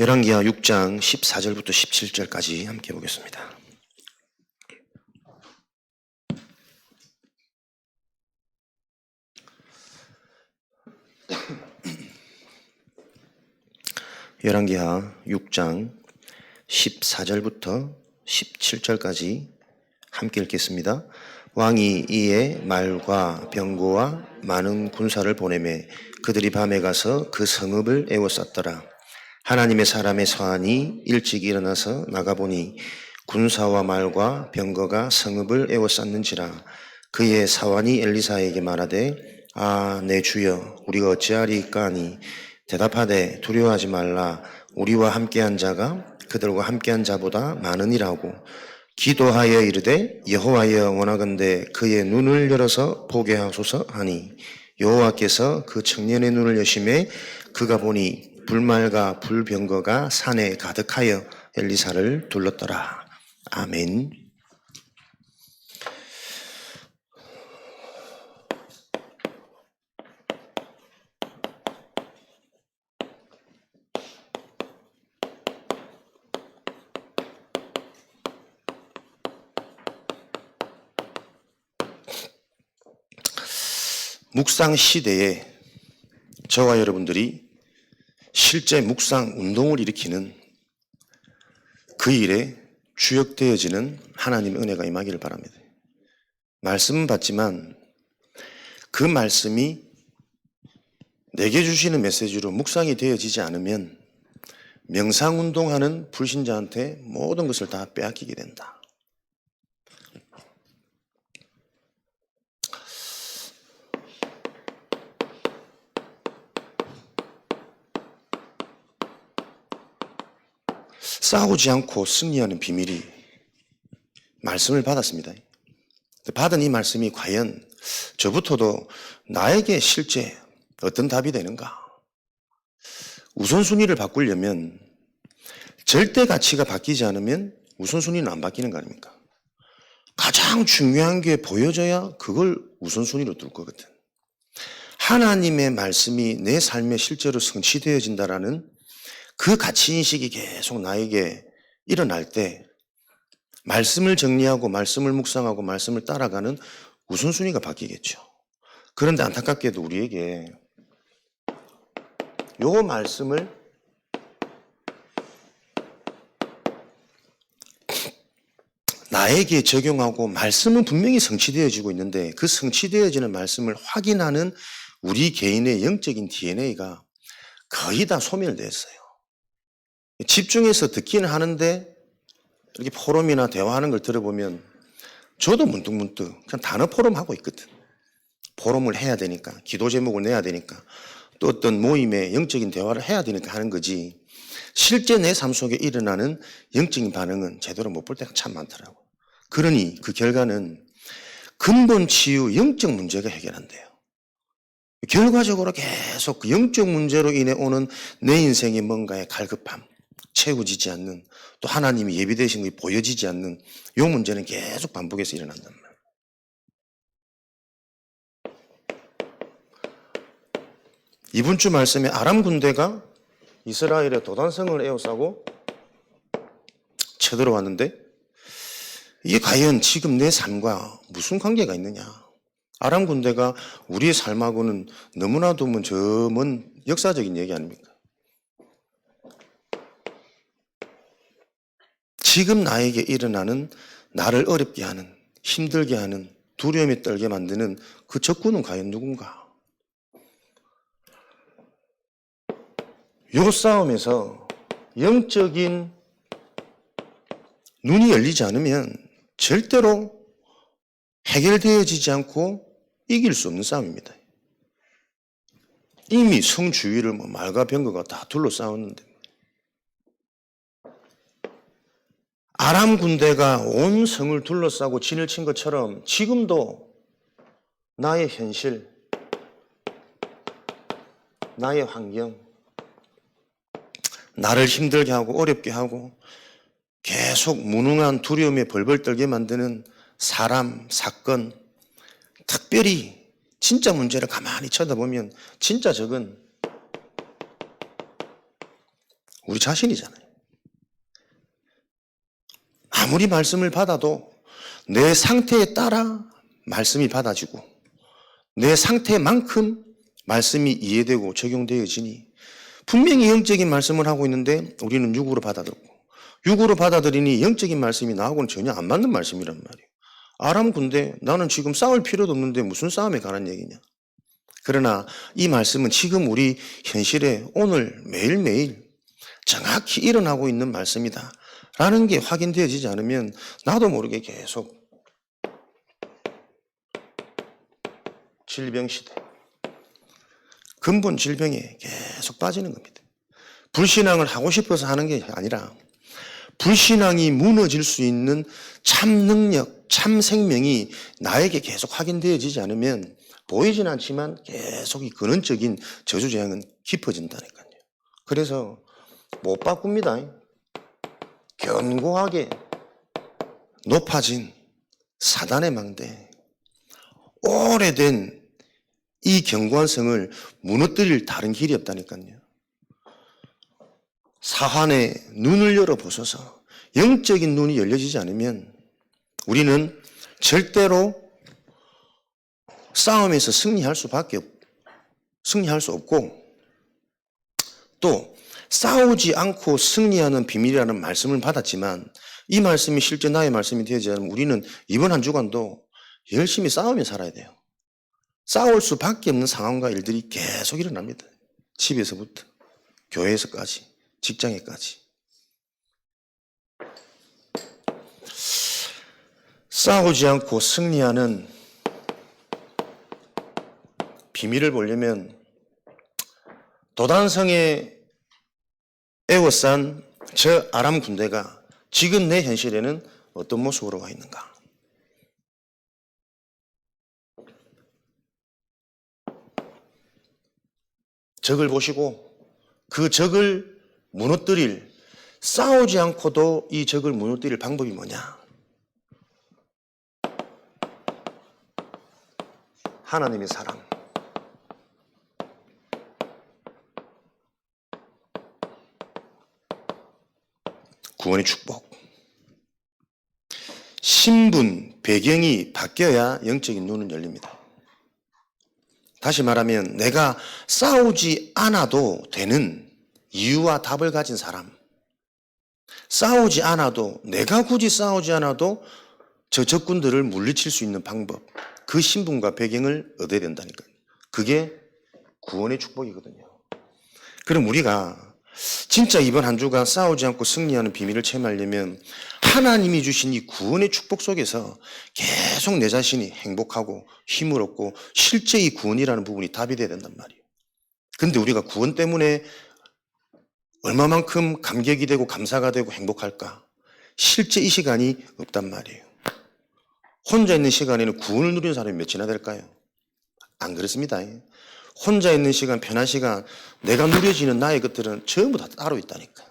열왕기하 6장 14절부터 17절까지 함께 보겠습니다. 열왕기하 6장 14절부터 17절까지 함께 읽겠습니다. 왕이 이에 말과 병거와 많은 군사를 보내매 그들이 밤에 가서 그 성읍을 에워쌌더라. 하나님의 사람의 서한이 일찍 일어나서 나가보니 군사와 말과 병거가 성읍을 에워쌌는지라. 그의 사환이 엘리사에게 말하되 내 주여 우리가 어찌하리까 하니 대답하되 두려워하지 말라. 우리와 함께한 자가 그들과 함께한 자보다 많으니라고. 기도하여 이르되 여호와여 원하건대 그의 눈을 열어서 보게 하소서 하니 여호와께서 그 청년의 눈을 여심해 그가 보니 불말과 불병거가 산에 가득하여 엘리사를 둘렀더라. 아멘. 묵상 시대에 저와 여러분들이 실제 묵상 운동을 일으키는 그 일에 주역되어지는 하나님의 은혜가 임하기를 바랍니다. 말씀은 받지만 그 말씀이 내게 주시는 메시지로 묵상이 되어지지 않으면 명상운동하는 불신자한테 모든 것을 다 빼앗기게 된다. 싸우지 않고 승리하는 비밀이 말씀을 받았습니다. 받은 이 말씀이 과연 저부터도 나에게 실제 어떤 답이 되는가? 우선순위를 바꾸려면 절대 가치가 바뀌지 않으면 우선순위는 안 바뀌는 거 아닙니까? 가장 중요한 게 보여져야 그걸 우선순위로 둘 거거든. 하나님의 말씀이 내 삶에 실제로 성취되어진다라는 그 가치인식이 계속 나에게 일어날 때 말씀을 정리하고 말씀을 묵상하고 말씀을 따라가는 우선순위가 바뀌겠죠. 그런데 안타깝게도 우리에게 요 말씀을 나에게 적용하고 말씀은 분명히 성취되어지고 있는데 그 성취되어지는 말씀을 확인하는 우리 개인의 영적인 DNA가 거의 다 소멸됐어요. 집중해서 듣기는 하는데 이렇게 포럼이나 대화하는 걸 들어보면 저도 문득문득 그냥 단어 포럼 하고 있거든. 포럼을 해야 되니까, 기도 제목을 내야 되니까, 또 어떤 모임에 영적인 대화를 해야 되니까 하는 거지 실제 내 삶 속에 일어나는 영적인 반응은 제대로 못 볼 때가 참 많더라고. 그러니 그 결과는 근본 치유 영적 문제가 해결한대요. 결과적으로 계속 그 영적 문제로 인해 오는 내 인생의 뭔가의 갈급함, 채워지지 않는, 또 하나님이 예비되신 것이 보여지지 않는 이 문제는 계속 반복해서 일어난단 말이에요. 이번 주 말씀에 아람 군대가 이스라엘의 도단성을 에워싸고 쳐들어왔는데 이게 과연 지금 내 삶과 무슨 관계가 있느냐? 아람 군대가 우리의 삶하고는 너무나도 먼 역사적인 얘기 아닙니까? 지금 나에게 일어나는 나를 어렵게 하는, 힘들게 하는, 두려움에 떨게 만드는 그 적군은 과연 누군가? 요 싸움에서 영적인 눈이 열리지 않으면 절대로 해결되어지지 않고 이길 수 없는 싸움입니다. 이미 성 주위를 말과 병거가 다 둘러싸웠는데 아람 군대가 온 성을 둘러싸고 진을 친 것처럼 지금도 나의 현실, 나의 환경, 나를 힘들게 하고 어렵게 하고 계속 무능한 두려움에 벌벌 떨게 만드는 사람, 사건, 특별히 진짜 문제를 가만히 쳐다보면 진짜 적은 우리 자신이잖아요. 아무리 말씀을 받아도 내 상태에 따라 말씀이 받아지고 내 상태만큼 말씀이 이해되고 적용되어지니 분명히 영적인 말씀을 하고 있는데 우리는 육으로 받아들고 육으로 받아들이니 영적인 말씀이 나하고는 전혀 안 맞는 말씀이란 말이에요. 아람 군대 나는 지금 싸울 필요도 없는데 무슨 싸움에 관한 얘기냐. 그러나 이 말씀은 지금 우리 현실에 오늘 매일매일 정확히 일어나고 있는 말씀이다 라는 게 확인되어지지 않으면 나도 모르게 계속 질병시대, 근본 질병에 계속 빠지는 겁니다. 불신앙을 하고 싶어서 하는 게 아니라 불신앙이 무너질 수 있는 참 능력, 참 생명이 나에게 계속 확인되어지지 않으면 보이진 않지만 계속 이 근원적인 저주재앙은 깊어진다니까요. 그래서 못 바꿉니다. 견고하게 높아진 사단의 망대, 오래된 이 견고한 성을 무너뜨릴 다른 길이 없다니까요. 사환의 눈을 열어보소서. 영적인 눈이 열려지지 않으면 우리는 절대로 싸움에서 승리할 수 없고 또 싸우지 않고 승리하는 비밀이라는 말씀을 받았지만 이 말씀이 실제 나의 말씀이 되지 않으면 우리는 이번 한 주간도 열심히 싸우며 살아야 돼요. 싸울 수밖에 없는 상황과 일들이 계속 일어납니다. 집에서부터 교회에서까지 직장에까지. 싸우지 않고 승리하는 비밀을 보려면 도단성에 에워싼 저 아람 군대가 지금 내 현실에는 어떤 모습으로 와 있는가. 적을 보시고 그 적을 무너뜨릴, 싸우지 않고도 이 적을 무너뜨릴 방법이 뭐냐? 하나님의 사랑. 구원의 축복. 신분, 배경이 바뀌어야 영적인 눈은 열립니다. 다시 말하면 내가 싸우지 않아도 되는 이유와 답을 가진 사람. 싸우지 않아도, 내가 굳이 싸우지 않아도 저 적군들을 물리칠 수 있는 방법. 그 신분과 배경을 얻어야 된다니까요. 그게 구원의 축복이거든요. 그럼 우리가 진짜 이번 한 주간 싸우지 않고 승리하는 비밀을 체험하려면 하나님이 주신 이 구원의 축복 속에서 계속 내 자신이 행복하고 힘을 얻고 실제 이 구원이라는 부분이 답이 돼야 된단 말이에요. 근데 우리가 구원 때문에 얼마만큼 감격이 되고 감사가 되고 행복할까? 실제 이 시간이 없단 말이에요. 혼자 있는 시간에는 구원을 누리는 사람이 몇이나 될까요? 안 그렇습니다. 혼자 있는 시간, 편한 시간, 내가 누려지는 나의 것들은 전부 다 따로 있다니까.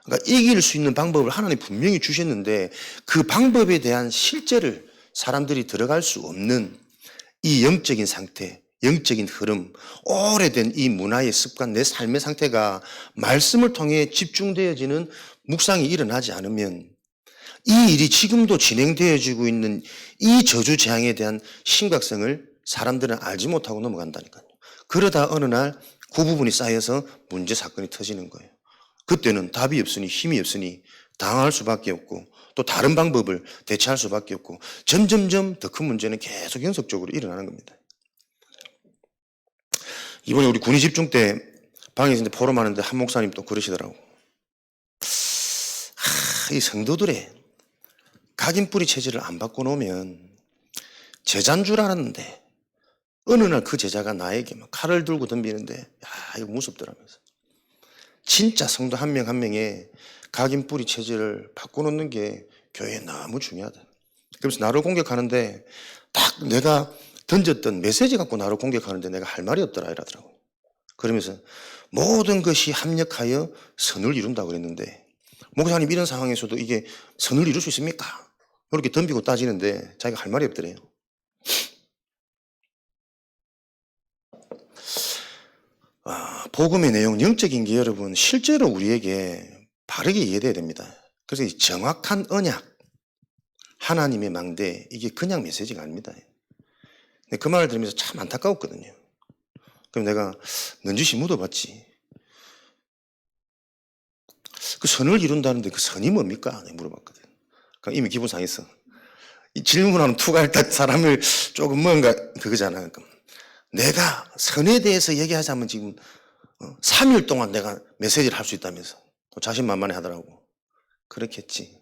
그러니까 이길 수 있는 방법을 하나님 분명히 주셨는데 그 방법에 대한 실제를 사람들이 들어갈 수 없는 이 영적인 상태, 영적인 흐름, 오래된 이 문화의 습관, 내 삶의 상태가 말씀을 통해 집중되어지는 묵상이 일어나지 않으면 이 일이 지금도 진행되어지고 있는 이 저주 재앙에 대한 심각성을 사람들은 알지 못하고 넘어간다니까요. 그러다 어느 날 그 부분이 쌓여서 문제 사건이 터지는 거예요. 그때는 답이 없으니 힘이 없으니 당할 수밖에 없고 또 다른 방법을 대체할 수밖에 없고 점점점 더 큰 문제는 계속 연속적으로 일어나는 겁니다. 이번에 우리 군의 집중 때 방에서 포럼하는데 한 목사님 또 그러시더라고. 이 성도들의 각인뿌리 체질을 안 바꿔놓으면 제자인 줄 알았는데 어느 날 그 제자가 나에게 막 칼을 들고 덤비는데 야 이거 무섭더라면서. 진짜 성도 한 명 한 명의 각인뿌리 체질을 바꿔놓는 게 교회에 너무 중요하다. 그래서 나를 공격하는데 딱 내가 던졌던 메시지 갖고 나를 공격하는데 내가 할 말이 없더라 이러더라고요. 그러면서 모든 것이 합력하여 선을 이룬다고 그랬는데 목사님 이런 상황에서도 이게 선을 이룰 수 있습니까? 이렇게 덤비고 따지는데 자기가 할 말이 없더래요. 복음의 내용, 영적인 게 여러분 실제로 우리에게 바르게 이해돼야 됩니다. 그래서 이 정확한 언약, 하나님의 망대, 이게 그냥 메시지가 아닙니다. 근데 그 말을 들으면서 참 안타까웠거든요. 그럼 내가 넌지시 묻어봤지. 그 선을 이룬다는데 그 선이 뭡니까? 내가 물어봤거든. 그러니까 이미 기분 상했어. 이 질문하는 투가 일단 사람을 조금 뭔가 그거잖아요. 내가 선에 대해서 얘기하자면 지금 3일 동안 내가 메시지를 할 수 있다면서 자신만만해 하더라고. 그렇겠지.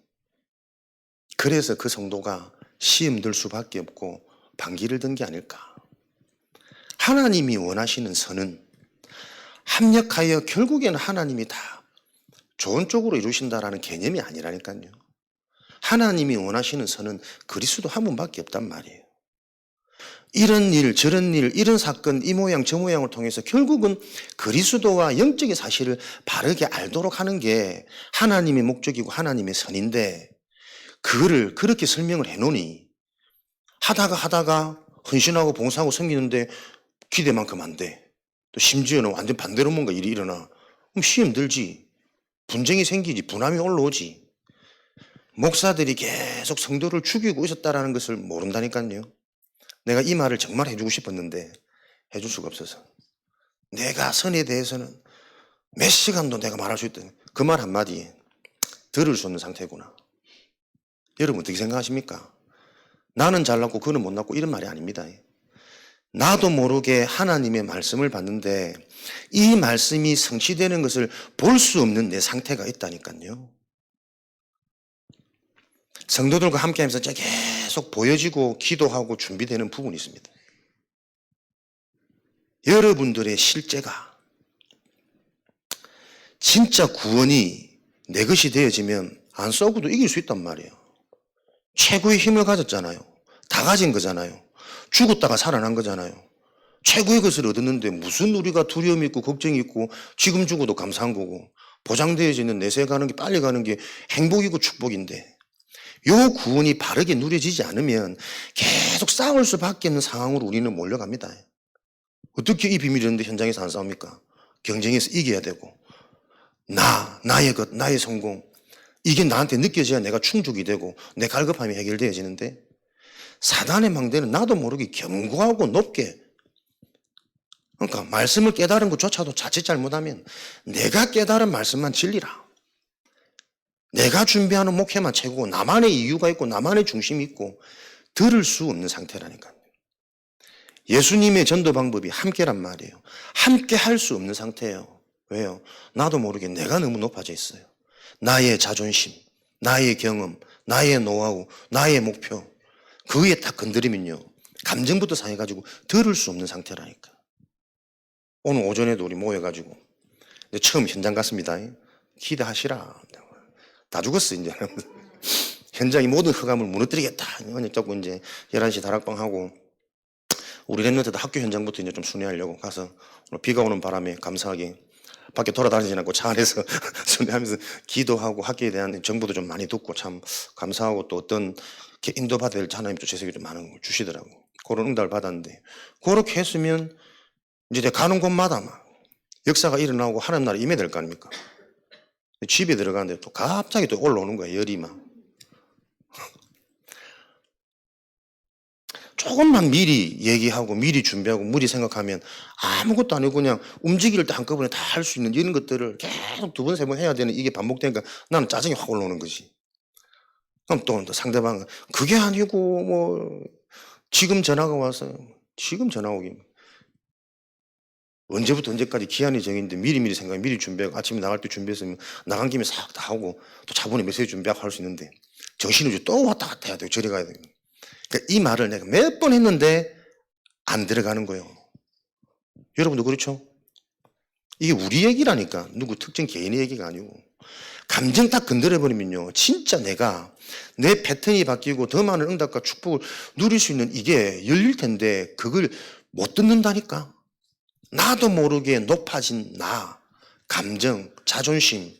그래서 그 성도가 시험 들 수밖에 없고 반기를 든 게 아닐까. 하나님이 원하시는 선은 합력하여 결국에는 하나님이 다 좋은 쪽으로 이루신다라는 개념이 아니라니까요. 하나님이 원하시는 선은 그리스도 한 분밖에 없단 말이에요. 이런 일, 저런 일, 이런 사건, 이 모양, 저 모양을 통해서 결국은 그리스도와 영적인 사실을 바르게 알도록 하는 게 하나님의 목적이고 하나님의 선인데, 그거를 그렇게 설명을 해놓으니 하다가 헌신하고 봉사하고 섬기는데 기대만큼 안 돼. 또 심지어는 완전 반대로 뭔가 일이 일어나. 그럼 시험 들지. 분쟁이 생기지. 분함이 올라오지. 목사들이 계속 성도를 죽이고 있었다는 것을 모른다니까요. 내가 이 말을 정말 해주고 싶었는데 해줄 수가 없어서. 내가 선에 대해서는 몇 시간도 내가 말할 수 있던 그 말 한마디에 들을 수 없는 상태구나. 여러분 어떻게 생각하십니까? 나는 잘났고 그는 못났고 이런 말이 아닙니다. 나도 모르게 하나님의 말씀을 봤는데 이 말씀이 성취되는 것을 볼 수 없는 내 상태가 있다니까요. 성도들과 함께 하면서 계속 보여지고 기도하고 준비되는 부분이 있습니다. 여러분들의 실제가 진짜 구원이 내 것이 되어지면 안 싸우고도 이길 수 있단 말이에요. 최고의 힘을 가졌잖아요. 다 가진 거잖아요. 죽었다가 살아난 거잖아요. 최고의 것을 얻었는데 무슨 우리가 두려움이 있고 걱정이 있고 지금 죽어도 감사한 거고 보장되어지는 내세 가는 게 빨리 가는 게 행복이고 축복인데 요 구원이 바르게 누려지지 않으면 계속 싸울 수밖에 없는 상황으로 우리는 몰려갑니다. 어떻게 이 비밀이 있는데 현장에서 안 싸웁니까? 경쟁에서 이겨야 되고 나의 것, 나의 성공 이게 나한테 느껴져야 내가 충족이 되고 내 갈급함이 해결되어지는데 사단의 망대는 나도 모르게 견고하고 높게 그러니까 말씀을 깨달은 것조차도 자칫 잘못하면 내가 깨달은 말씀만 진리라. 내가 준비하는 목회만 최고고 나만의 이유가 있고 나만의 중심이 있고 들을 수 없는 상태라니까요. 예수님의 전도 방법이 함께란 말이에요. 함께 할 수 없는 상태예요. 왜요? 나도 모르게 내가 너무 높아져 있어요. 나의 자존심, 나의 경험, 나의 노하우, 나의 목표 그에 딱 건드리면요. 감정부터 상해가지고 들을 수 없는 상태라니까. 오늘 오전에도 우리 모여가지고 처음 현장 갔습니다. 기대하시라. 다 죽었어 이제. 현장이 모든 흑암을 무너뜨리겠다. 자꾸 이제 11시 다락방하고 우리 랩런트도 학교 현장부터 이제 좀 순회하려고 가서 비가 오는 바람에 감사하게 밖에 돌아다니지 않고 차 안에서 순회하면서 기도하고 학교에 대한 정보도 좀 많이 듣고 참 감사하고 또 어떤 인도받을 하나님 또 재석이 좀 많은 걸 주시더라고. 그런 응답을 받았는데 그렇게 했으면 이제 내가 가는 곳마다 막 역사가 일어나고 하나님 나라 임해야 될 거 아닙니까? 집에 들어가는데 또 갑자기 또 올라오는 거야, 열이 막. 조금만 미리 얘기하고 미리 준비하고 미리 생각하면 아무것도 아니고 그냥 움직일 때 한꺼번에 다 할 수 있는 이런 것들을 계속 두 번, 세 번 해야 되는 이게 반복되니까 나는 짜증이 확 올라오는 거지. 그럼 또 상대방은 그게 아니고 뭐 지금 전화가 와서 지금 전화 오기 언제부터 언제까지 기한이 정했는데 미리 생각해 미리 준비하고 아침에 나갈 때 준비했으면 나간 김에 싹 다 하고 또 자본에 메시지 준비하고 할 수 있는데 정신없이 또 왔다 갔다 해야 돼요. 저리 가야 돼요. 그러니까 이 말을 내가 몇 번 했는데 안 들어가는 거예요. 여러분도 그렇죠? 이게 우리 얘기라니까 누구 특정 개인의 얘기가 아니고 감정 딱 건드려버리면요 진짜 내가 내 패턴이 바뀌고 더 많은 응답과 축복을 누릴 수 있는 이게 열릴 텐데 그걸 못 듣는다니까. 나도 모르게 높아진 나, 감정, 자존심,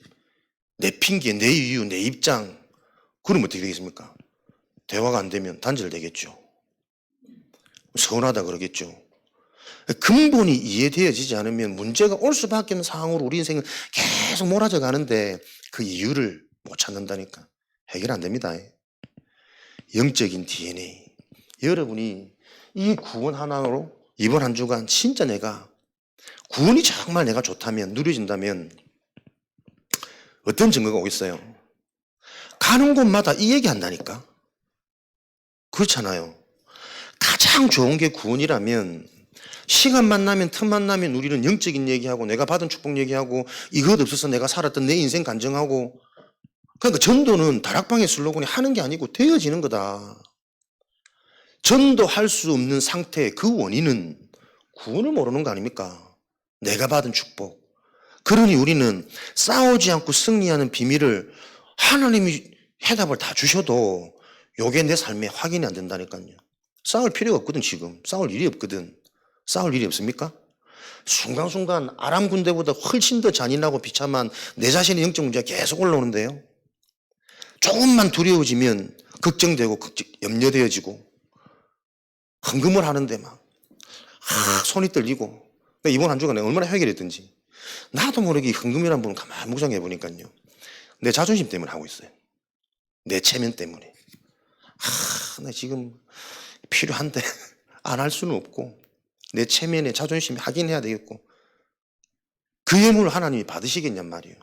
내 핑계, 내 이유, 내 입장 그러면 어떻게 되겠습니까? 대화가 안 되면 단절되겠죠. 서운하다 그러겠죠. 근본이 이해되어지지 않으면 문제가 올 수밖에 없는 상황으로 우리 인생은 계속 몰아져 가는데 그 이유를 못 찾는다니까. 해결 안 됩니다. 영적인 DNA. 여러분이 이 구원 하나로 이번 한 주간 진짜 내가 구원이 정말 내가 좋다면, 누려진다면 어떤 증거가 오겠어요? 가는 곳마다 이 얘기 한다니까. 그렇잖아요. 가장 좋은 게 구원이라면 시간 만나면 틈 만나면 우리는 영적인 얘기하고 내가 받은 축복 얘기하고 이것 없어서 내가 살았던 내 인생 간증하고. 그러니까 전도는 다락방의 슬로건이 하는 게 아니고 되어지는 거다. 전도할 수 없는 상태의 그 원인은 구원을 모르는 거 아닙니까? 내가 받은 축복. 그러니 우리는 싸우지 않고 승리하는 비밀을 하나님이 해답을 다 주셔도 요게 내 삶에 확인이 안 된다니까요. 싸울 필요가 없거든. 지금 싸울 일이 없거든. 싸울 일이 없습니까? 순간순간 아람 군대보다 훨씬 더 잔인하고 비참한 내 자신의 영적 문제가 계속 올라오는데요. 조금만 두려워지면 걱정되고 염려되어지고 헌금을 하는데 막 손이 떨리고. 이번 한 주간 내가 얼마나 해결했든지 나도 모르게 헌금이라는 분을 가만히 묵상해 보니까요, 내 자존심 때문에 하고 있어요. 내 체면 때문에. 나 지금 필요한데 안 할 수는 없고 내 체면에 자존심이 하긴 해야 되겠고 그 예물을 하나님이 받으시겠냔 말이에요.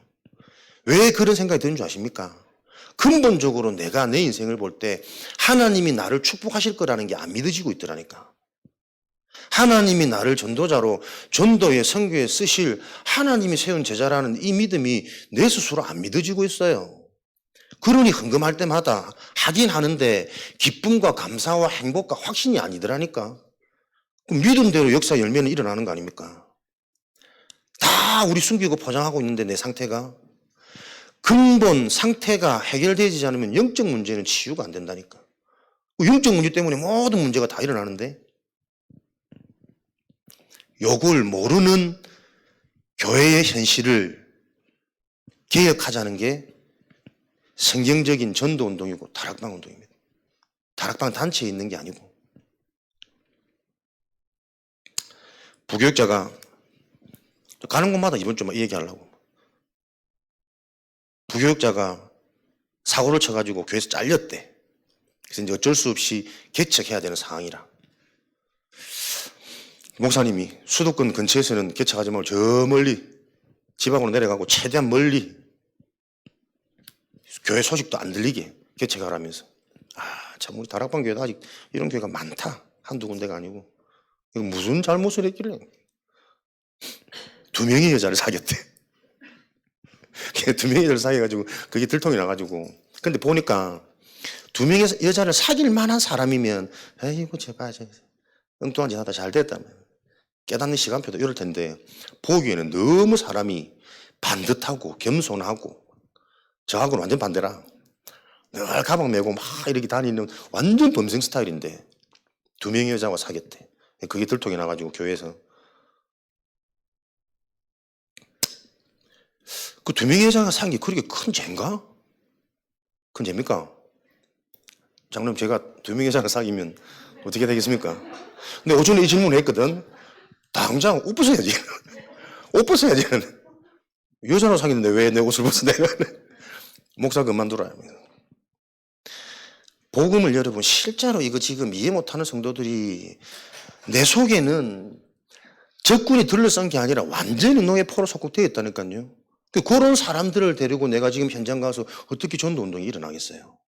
왜 그런 생각이 드는 줄 아십니까? 근본적으로 내가 내 인생을 볼 때 하나님이 나를 축복하실 거라는 게 안 믿어지고 있더라니까. 하나님이 나를 전도자로 전도에 선교에 쓰실 하나님이 세운 제자라는 이 믿음이 내 스스로 안 믿어지고 있어요. 그러니 헌금할 때마다 하긴 하는데 기쁨과 감사와 행복과 확신이 아니더라니까. 믿음대로 역사 열매는 일어나는 거 아닙니까? 다 우리 숨기고 포장하고 있는데 내 상태가 근본 상태가 해결되지 않으면 영적 문제는 치유가 안 된다니까. 영적 문제 때문에 모든 문제가 다 일어나는데 요걸 모르는 교회의 현실을 개혁하자는 게 성경적인 전도운동이고 다락방 운동입니다. 다락방 단체에 있는 게 아니고. 부교육자가 가는 곳마다 이번 주만 얘기하려고. 부교육자가 사고를 쳐가지고 교회에서 잘렸대. 그래서 이제 어쩔 수 없이 개척해야 되는 상황이라. 목사님이 수도권 근처에서는 개척하지 말고 저 멀리 지방으로 내려가고 최대한 멀리 교회 소식도 안 들리게 개척하라면서. 참 우리 다락방 교회도 아직 이런 교회가 많다. 한두 군데가 아니고. 이거 무슨 잘못을 했길래 2명의 여자를 사귀었대. 2명의 여자를 사귀어가지고 그게 들통이 나가지고. 근데 보니까 2명의 여자를 사귈 만한 사람이면 에이구 제발 엉뚱한 짓 하다 잘 됐다며 깨닫는 시간표도 이럴 텐데 보기에는 너무 사람이 반듯하고 겸손하고 저하고는 완전 반대라. 늘 가방 메고 막 이렇게 다니는 완전 범생 스타일인데 2명의 여자와 사귀었대. 그게 들통이 나가지고 교회에서. 그 2명의 여자가 사귄 게 그렇게 큰 죄인가? 큰 죄입니까? 장로님, 제가 2명의 여자를 사귀면 어떻게 되겠습니까? 근데 오전에 이 질문을 했거든. 당장 옷 벗어야지. 옷 벗어야지. 여자로 사귀는데 왜 내 옷을 벗어 내가. 목사 그만두라. 복음을 여러분 실제로 이거 지금 이해 못하는 성도들이 내 속에는 적군이 들러싼 게 아니라 완전히 노예 포로 속국되어 있다니까요. 그런 사람들을 데리고 내가 지금 현장 가서 어떻게 전도 운동이 일어나겠어요?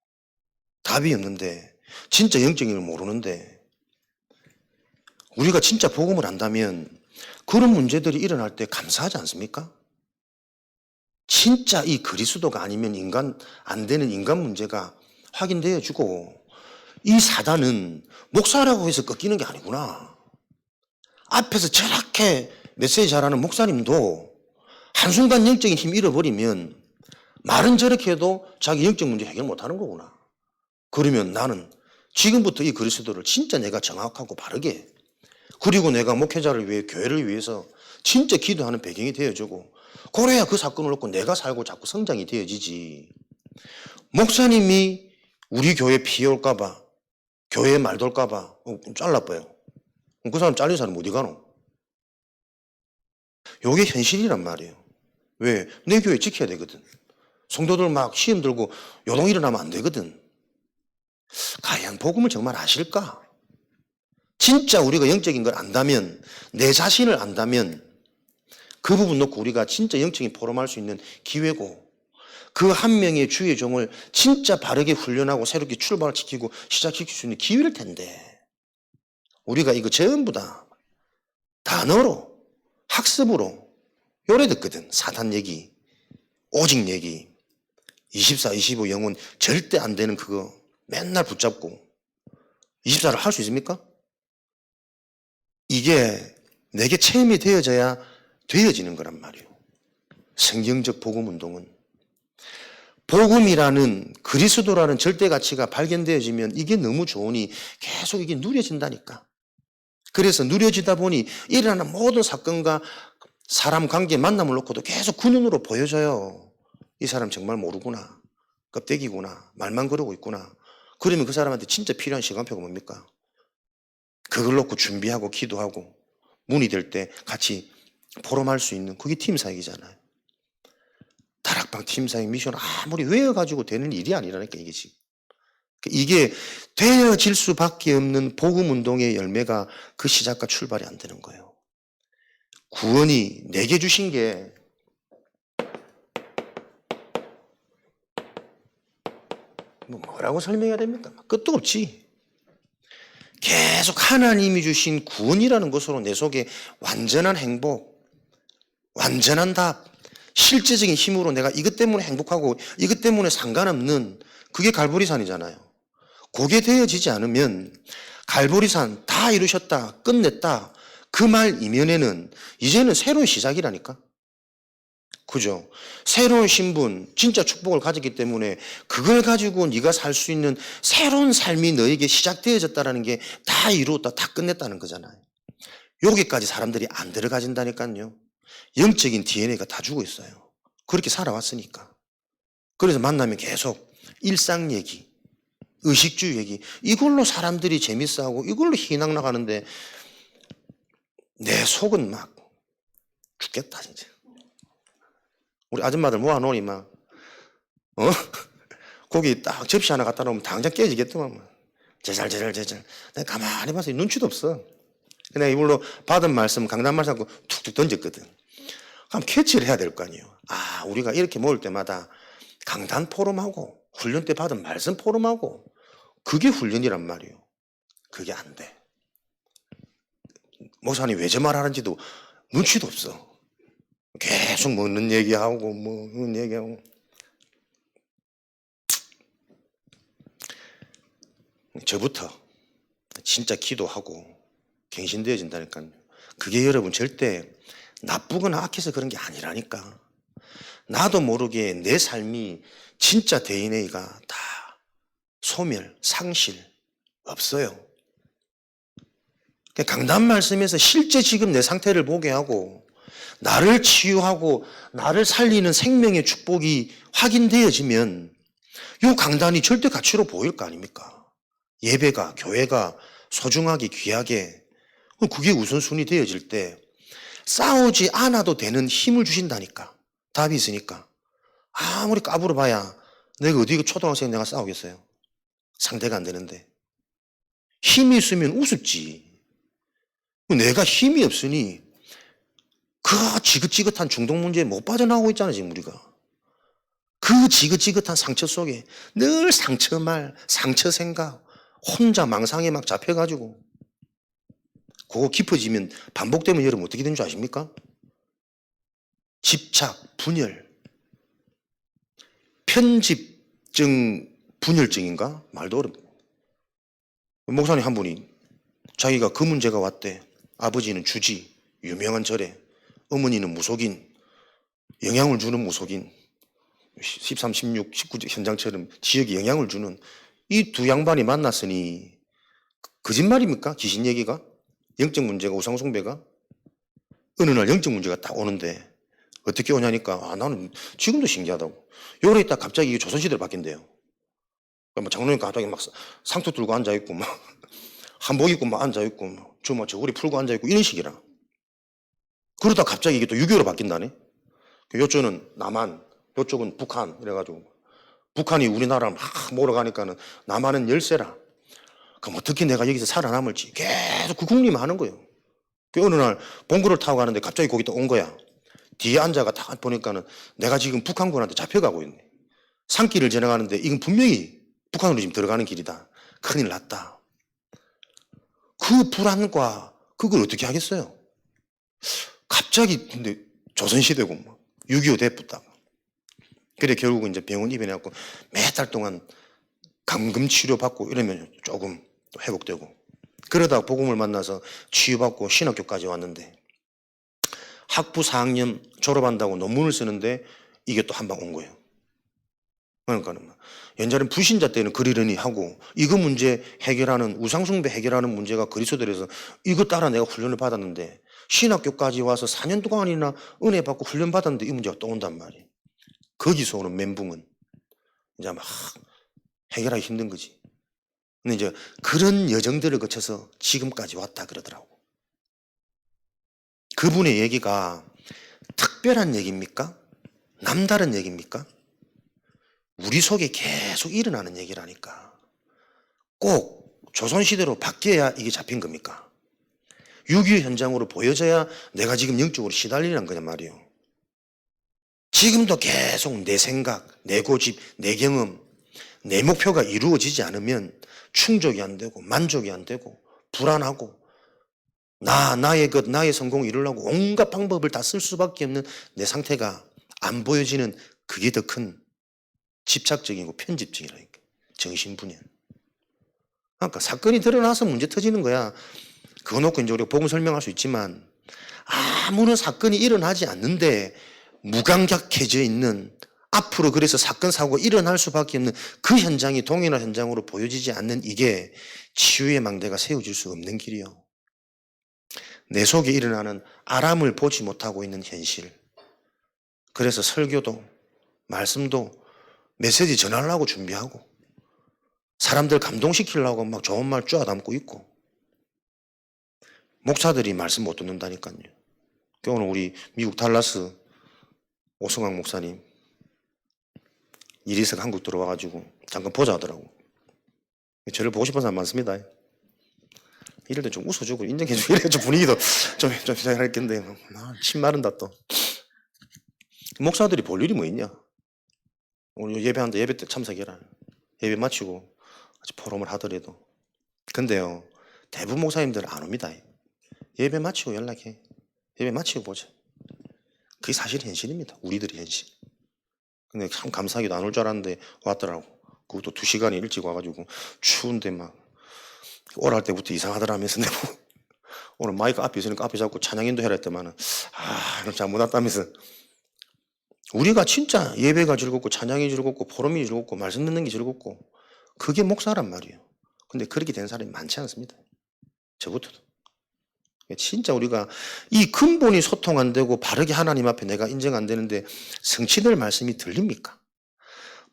답이 없는데, 진짜 영적인 걸 모르는데, 우리가 진짜 복음을 안다면 그런 문제들이 일어날 때 감사하지 않습니까? 진짜 이 그리스도가 아니면 안 되는 인간 문제가 확인되어지고, 이 사단은 목사라고 해서 꺾이는 게 아니구나. 앞에서 저렇게 메시지 잘하는 목사님도 한순간 영적인 힘 잃어버리면 말은 저렇게 해도 자기 영적 문제 해결 못하는 거구나. 그러면 나는 지금부터 이 그리스도를 진짜 내가 정확하고 바르게, 그리고 내가 목회자를 위해 교회를 위해서 진짜 기도하는 배경이 되어주고, 그래야 그 사건을 놓고 내가 살고 자꾸 성장이 되어지지. 목사님이 우리 교회 피해 올까봐, 교회에 말 돌까봐 잘라봐요. 그 사람 잘린 사람 어디 가노? 요게 현실이란 말이에요. 왜? 내 교회 지켜야 되거든. 성도들 막 시험 들고 요동 일어나면 안 되거든. 과연 복음을 정말 아실까? 진짜 우리가 영적인 걸 안다면, 내 자신을 안다면 그 부분 놓고 우리가 진짜 영적인 포럼할 수 있는 기회고, 그 한 명의 주의 종을 진짜 바르게 훈련하고 새롭게 출발을 시키고 시작시킬 수 있는 기회일 텐데, 우리가 이거 전부 다 단어로, 학습으로 요래 듣거든. 사단 얘기, 오직 얘기, 24, 25 영혼 절대 안 되는 그거 맨날 붙잡고 24를 할 수 있습니까? 이게 내게 체험이 되어져야 되어지는 거란 말이에요. 성경적 복음 운동은. 복음이라는 그리스도라는 절대 가치가 발견되어지면 이게 너무 좋으니 계속 이게 누려진다니까. 그래서 누려지다 보니 일어나는 모든 사건과 사람 관계 만남을 놓고도 계속 그 눈으로 보여져요. 이 사람 정말 모르구나. 껍데기구나. 말만 그러고 있구나. 그러면 그 사람한테 진짜 필요한 시간표가 뭡니까? 그걸 놓고 준비하고 기도하고 문이 될 때 같이 포럼할 수 있는 그게 팀사역이잖아요. 다락방 팀사역 미션 아무리 외워가지고 되는 일이 아니라니까 이게 지금. 이게 되어질 수밖에 없는 복음운동의 열매가 그 시작과 출발이 안 되는 거예요. 구원이 내게 주신 게 뭐라고 설명해야 됩니까? 끝도 없지. 계속 하나님이 주신 구원이라는 것으로 내 속에 완전한 행복, 완전한 답, 실제적인 힘으로 내가 이것 때문에 행복하고 이것 때문에 상관없는 그게 갈보리산이잖아요. 그게 되어지지 않으면 갈보리산 다 이루셨다, 끝냈다 그 말 이면에는 이제는 새로운 시작이라니까. 그죠? 새로운 신분, 진짜 축복을 가졌기 때문에 그걸 가지고 네가 살 수 있는 새로운 삶이 너에게 시작되어졌다는 게 다 이루었다, 다 끝냈다는 거잖아요. 여기까지 사람들이 안 들어가진다니까요. 영적인 DNA가 다 죽어 있어요. 그렇게 살아왔으니까. 그래서 만나면 계속 일상 얘기, 의식주의 얘기, 이걸로 사람들이 재밌어하고 이걸로 희낙나가는데 내 속은 막 죽겠다 진짜. 우리 아줌마들 모아놓으니 막 고기 딱 접시 하나 갖다 놓으면 당장 깨지겠더만. 제잘. 내가 가만히 봐서 눈치도 없어. 내가 이걸로 받은 말씀, 강단 말씀 갖고 툭툭 던졌거든. 그럼 캐치를 해야 될 거 아니에요. 아, 우리가 이렇게 모일 때마다 강단 포럼하고 훈련 때 받은 말씀 포럼하고 그게 훈련이란 말이에요. 그게 안 돼. 목사님 왜 저 말 하는지도 눈치도 없어. 계속 먹는 얘기하고 먹는 얘기하고. 저부터 진짜 기도하고 갱신되어진다니까요. 그게 여러분 절대 나쁘거나 악해서 그런 게 아니라니까. 나도 모르게 내 삶이 진짜 DNA가 다 소멸, 상실 없어요. 강단 말씀에서 실제 지금 내 상태를 보게 하고 나를 치유하고 나를 살리는 생명의 축복이 확인되어지면 이 강단이 절대 가치로 보일 거 아닙니까? 예배가, 교회가 소중하게 귀하게 그게 우선순위 되어질 때 싸우지 않아도 되는 힘을 주신다니까. 답이 있으니까. 아무리 까불어 봐야 내가 어디 초등학생 내가 싸우겠어요. 상대가 안 되는데. 힘이 있으면 우습지. 내가 힘이 없으니 그 지긋지긋한 중독 문제에 못 빠져나오고 있잖아요 지금 우리가. 그 지긋지긋한 상처 속에 늘 상처말, 상처 생각 혼자 망상에 막 잡혀가지고 그거 깊어지면 반복되면 여러분 어떻게 되는 줄 아십니까? 집착, 분열, 편집증 분열증인가? 말도 어렵네. 목사님 한 분이 자기가 그 문제가 왔대. 아버지는 주지, 유명한 절에, 어머니는 무속인, 영향을 주는 무속인, 13, 16, 19 현장처럼 지역에 영향을 주는 이 두 양반이 만났으니 거짓말입니까? 귀신 얘기가? 영적 문제가 우상숭배가? 어느 날 영적 문제가 딱 오는데 어떻게 오냐니까 나는 지금도 신기하다고. 요래 있다 갑자기 조선시대로 바뀐대요. 장로님 갑자기 막 상투 들고 앉아있고 막 한복 입고 막 앉아있고 저거리 풀고 앉아있고 이런 식이라. 그러다 갑자기 이게 또 6.25로 바뀐다네. 요쪽은 남한, 요쪽은 북한 이래가지고 북한이 우리나라를 막 몰아가니까는 남한은 열세라. 그럼 어떻게 내가 여기서 살아남을지 계속 그 궁리만 하는 거예요. 그 어느 날 봉구를 타고 가는데 갑자기 거기 또 온 거야. 뒤에 앉아가 딱 보니까는 내가 지금 북한군한테 잡혀가고 있네. 산길을 지나가는데 이건 분명히 북한으로 지금 들어가는 길이다. 큰일 났다. 그 불안과 그걸 어떻게 하겠어요? 갑자기 근데 조선시대고 뭐 6.25 대붙다가 그래 결국은 이제 병원 입원해갖고 몇 달 동안 감금 치료 받고 이러면 조금 회복되고 그러다가 복음을 만나서 치유받고 신학교까지 왔는데 학부 4학년 졸업한다고 논문을 쓰는데 이게 또 한 방 온 거예요. 그러니까는 옛날엔 불신자 때는 그리려니 하고 이거 문제 해결하는 우상숭배 해결하는 문제가 그리스도들에서 이거 따라 내가 훈련을 받았는데 신학교까지 와서 4년 동안이나 은혜 받고 훈련 받았는데 이 문제가 또 온단 말이에요. 거기서 오는 멘붕은 이제 막 해결하기 힘든 거지. 근데 이제 그런 여정들을 거쳐서 지금까지 왔다 그러더라고. 그분의 얘기가 특별한 얘기입니까? 남다른 얘기입니까? 우리 속에 계속 일어나는 얘기라니까. 꼭 조선시대로 바뀌어야 이게 잡힌 겁니까? 6.25 현장으로 보여져야 내가 지금 영적으로 시달리는 거란 말이에요. 지금도 계속 내 생각, 내 고집, 내 경험, 내 목표가 이루어지지 않으면 충족이 안 되고 만족이 안 되고 불안하고 나의 것, 나의 성공을 이루려고 온갖 방법을 다 쓸 수밖에 없는 내 상태가 안 보여지는 그게 더 큰 집착적이고 편집증이라니까. 정신분열. 그러니까 사건이 드러나서 문제 터지는 거야. 그거 놓고 이제 우리가 복음 설명할 수 있지만 아무런 사건이 일어나지 않는데 무감각해져 있는 앞으로 그래서 사건 사고가 일어날 수밖에 없는 그 현장이 동일한 현장으로 보여지지 않는 이게 치유의 망대가 세워질 수 없는 길이요. 내 속에 일어나는 아람을 보지 못하고 있는 현실. 그래서 설교도 말씀도 메시지 전하려고 준비하고 사람들 감동시키려고 막 좋은 말 쪼아 담고 있고 목사들이 말씀 못 듣는다니까요. 오늘 우리 미국 달라스 오승환 목사님 일이 있어서 한국 들어와가지고 잠깐 보자 하더라고. 저를 보고 싶은 사람 많습니다. 이럴 때 좀 웃어주고 인정해주고 이래 좀 분위기도 좀 시작했겠는데 침 마른다 또. 목사들이 볼 일이 뭐 있냐. 오늘 예배하는데 예배 때 참석해라. 예배 마치고 같이 포럼을 하더라도. 근데요 대부분 목사님들 안 옵니다. 예배 마치고 연락해. 예배 마치고 보자. 그게 사실 현실입니다. 우리들의 현실. 근데 참 감사하게도 안 올 줄 알았는데 왔더라고. 그것도 2시간이 일찍 와가지고 추운데 막 오랄 때부터 이상하더라면서 내가 오늘 마이크 앞에 있으니까 앞에 잡고 찬양인도 해라 했더만은 잘못 왔다면서. 우리가 진짜 예배가 즐겁고 찬양이 즐겁고 포럼이 즐겁고 말씀 듣는 게 즐겁고 그게 목사란 말이에요. 근데 그렇게 된 사람이 많지 않습니다. 저부터도. 진짜 우리가 이 근본이 소통 안 되고 바르게 하나님 앞에 내가 인정 안 되는데 성취될 말씀이 들립니까?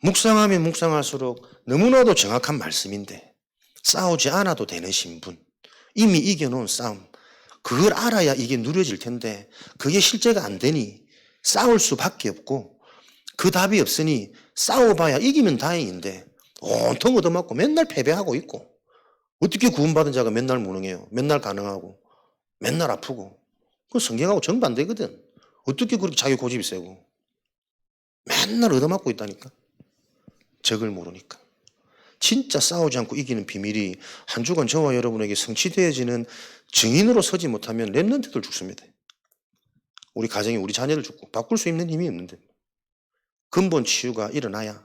묵상하면 묵상할수록 너무나도 정확한 말씀인데 싸우지 않아도 되는 신분, 이미 이겨놓은 싸움, 그걸 알아야 이게 누려질 텐데 그게 실제가 안 되니 싸울 수밖에 없고 그 답이 없으니 싸워봐야 이기면 다행인데 온통 얻어맞고 맨날 패배하고 있고 어떻게 구원받은 자가 맨날 무능해요? 맨날 가능하고 맨날 아프고 그 성경하고 정반대거든. 어떻게 그렇게 자기 고집이 세고 맨날 얻어맞고 있다니까. 적을 모르니까. 진짜 싸우지 않고 이기는 비밀이 한 주간 저와 여러분에게 성취되어지는 증인으로 서지 못하면 랩런트들 죽습니다. 우리 가정이 우리 자녀를 죽고 바꿀 수 있는 힘이 없는데 근본 치유가 일어나야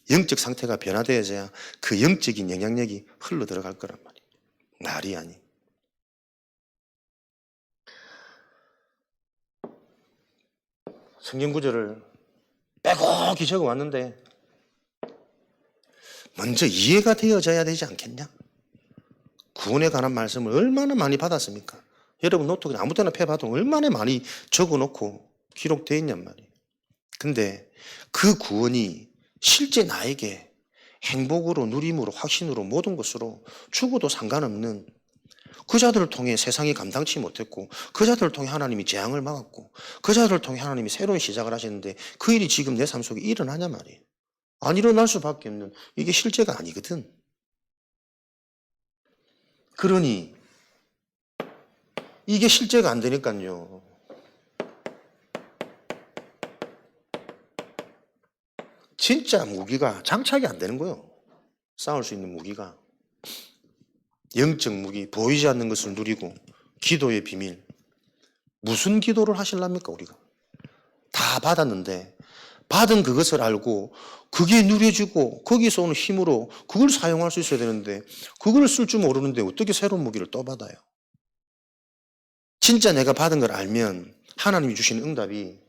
영적 상태가 변화되어져야 그 영적인 영향력이 흘러 들어갈 거란 말이에요. 날이 아니. 성경 구절을 빼곡히 적어왔는데 먼저 이해가 되어져야 되지 않겠냐? 구원에 관한 말씀을 얼마나 많이 받았습니까? 여러분 노트북에 아무 때나 펴봐도 얼마나 많이 적어놓고 기록되어 있냔 말이에요. 근데 그 구원이 실제 나에게 행복으로 누림으로 확신으로 모든 것으로 죽어도 상관없는 그 자들을 통해 세상이 감당치 못했고 그 자들을 통해 하나님이 재앙을 막았고 그 자들을 통해 하나님이 새로운 시작을 하셨는데 그 일이 지금 내 삶 속에 일어나냐 말이에요. 안 일어날 수밖에 없는 이게 실제가 아니거든. 그러니 이게 실제가 안 되니까요. 진짜 무기가 장착이 안 되는 거예요. 싸울 수 있는 무기가. 영적 무기, 보이지 않는 것을 누리고 기도의 비밀. 무슨 기도를 하실랍니까 우리가? 다 받았는데 받은 그것을 알고 그게 누려지고 거기서 오는 힘으로 그걸 사용할 수 있어야 되는데 그걸 쓸 줄 모르는데 어떻게 새로운 무기를 또 받아요? 진짜 내가 받은 걸 알면 하나님이 주시는 응답이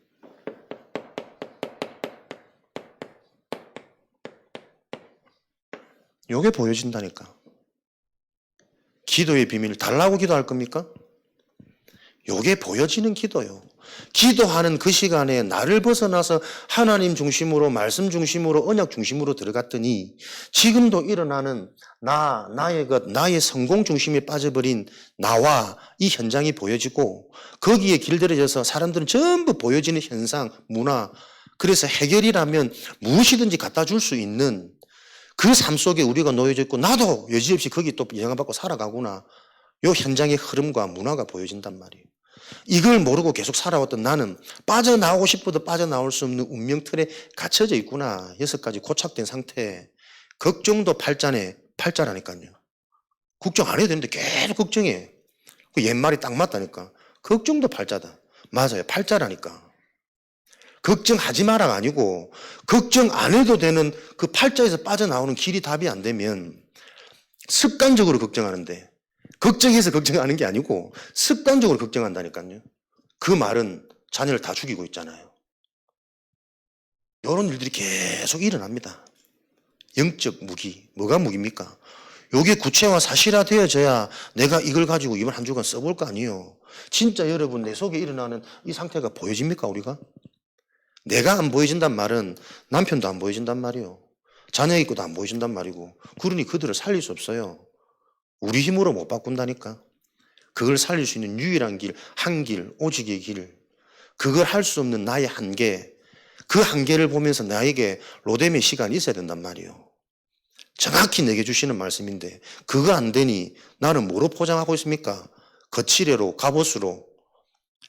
요게 보여진다니까. 기도의 비밀 달라고 기도할 겁니까? 요게 보여지는 기도요. 기도하는 그 시간에 나를 벗어나서 하나님 중심으로 말씀 중심으로 언약 중심으로 들어갔더니 지금도 일어나는 나의 것, 나의 성공 중심에 빠져버린 나와 이 현장이 보여지고 거기에 길들여져서 사람들은 전부 보여지는 현상, 문화 그래서 해결이라면 무엇이든지 갖다 줄 수 있는 그 삶 속에 우리가 놓여져 있고 나도 여지없이 거기 또 영향받고 살아가구나. 요 현장의 흐름과 문화가 보여진단 말이에요. 이걸 모르고 계속 살아왔던 나는 빠져나오고 싶어도 빠져나올 수 없는 운명 틀에 갇혀져 있구나. 6가지 고착된 상태. 걱정도 팔자라니까요. 걱정 안 해도 되는데 계속 걱정해. 그 옛말이 딱 맞다니까. 걱정도 팔자다. 맞아요. 팔자라니까. 걱정하지 마라가 아니고 걱정 안 해도 되는 그 팔자에서 빠져나오는 길이 답이 안 되면 습관적으로 걱정하는데 걱정해서 걱정하는 게 아니고 습관적으로 걱정한다니까요. 그 말은 자녀를 다 죽이고 있잖아요. 이런 일들이 계속 일어납니다. 영적 무기. 뭐가 무기입니까? 요게 구체화 사실화되어져야 내가 이걸 가지고 이번 한 주간 써볼 거 아니에요. 진짜 여러분 내 속에 일어나는 이 상태가 보여집니까 우리가? 내가 안 보여진단 말은 남편도 안 보여진단 말이에요. 자녀 있고도 안 보여진단 말이고 그러니 그들을 살릴 수 없어요. 우리 힘으로 못 바꾼다니까. 그걸 살릴 수 있는 유일한 길, 한 길, 오직의 길. 그걸 할 수 없는 나의 한계. 그 한계를 보면서 나에게 로뎀의 시간이 있어야 된단 말이에요. 정확히 내게 주시는 말씀인데 그거 안 되니 나는 뭐로 포장하고 있습니까? 거칠애로, 갑옷으로,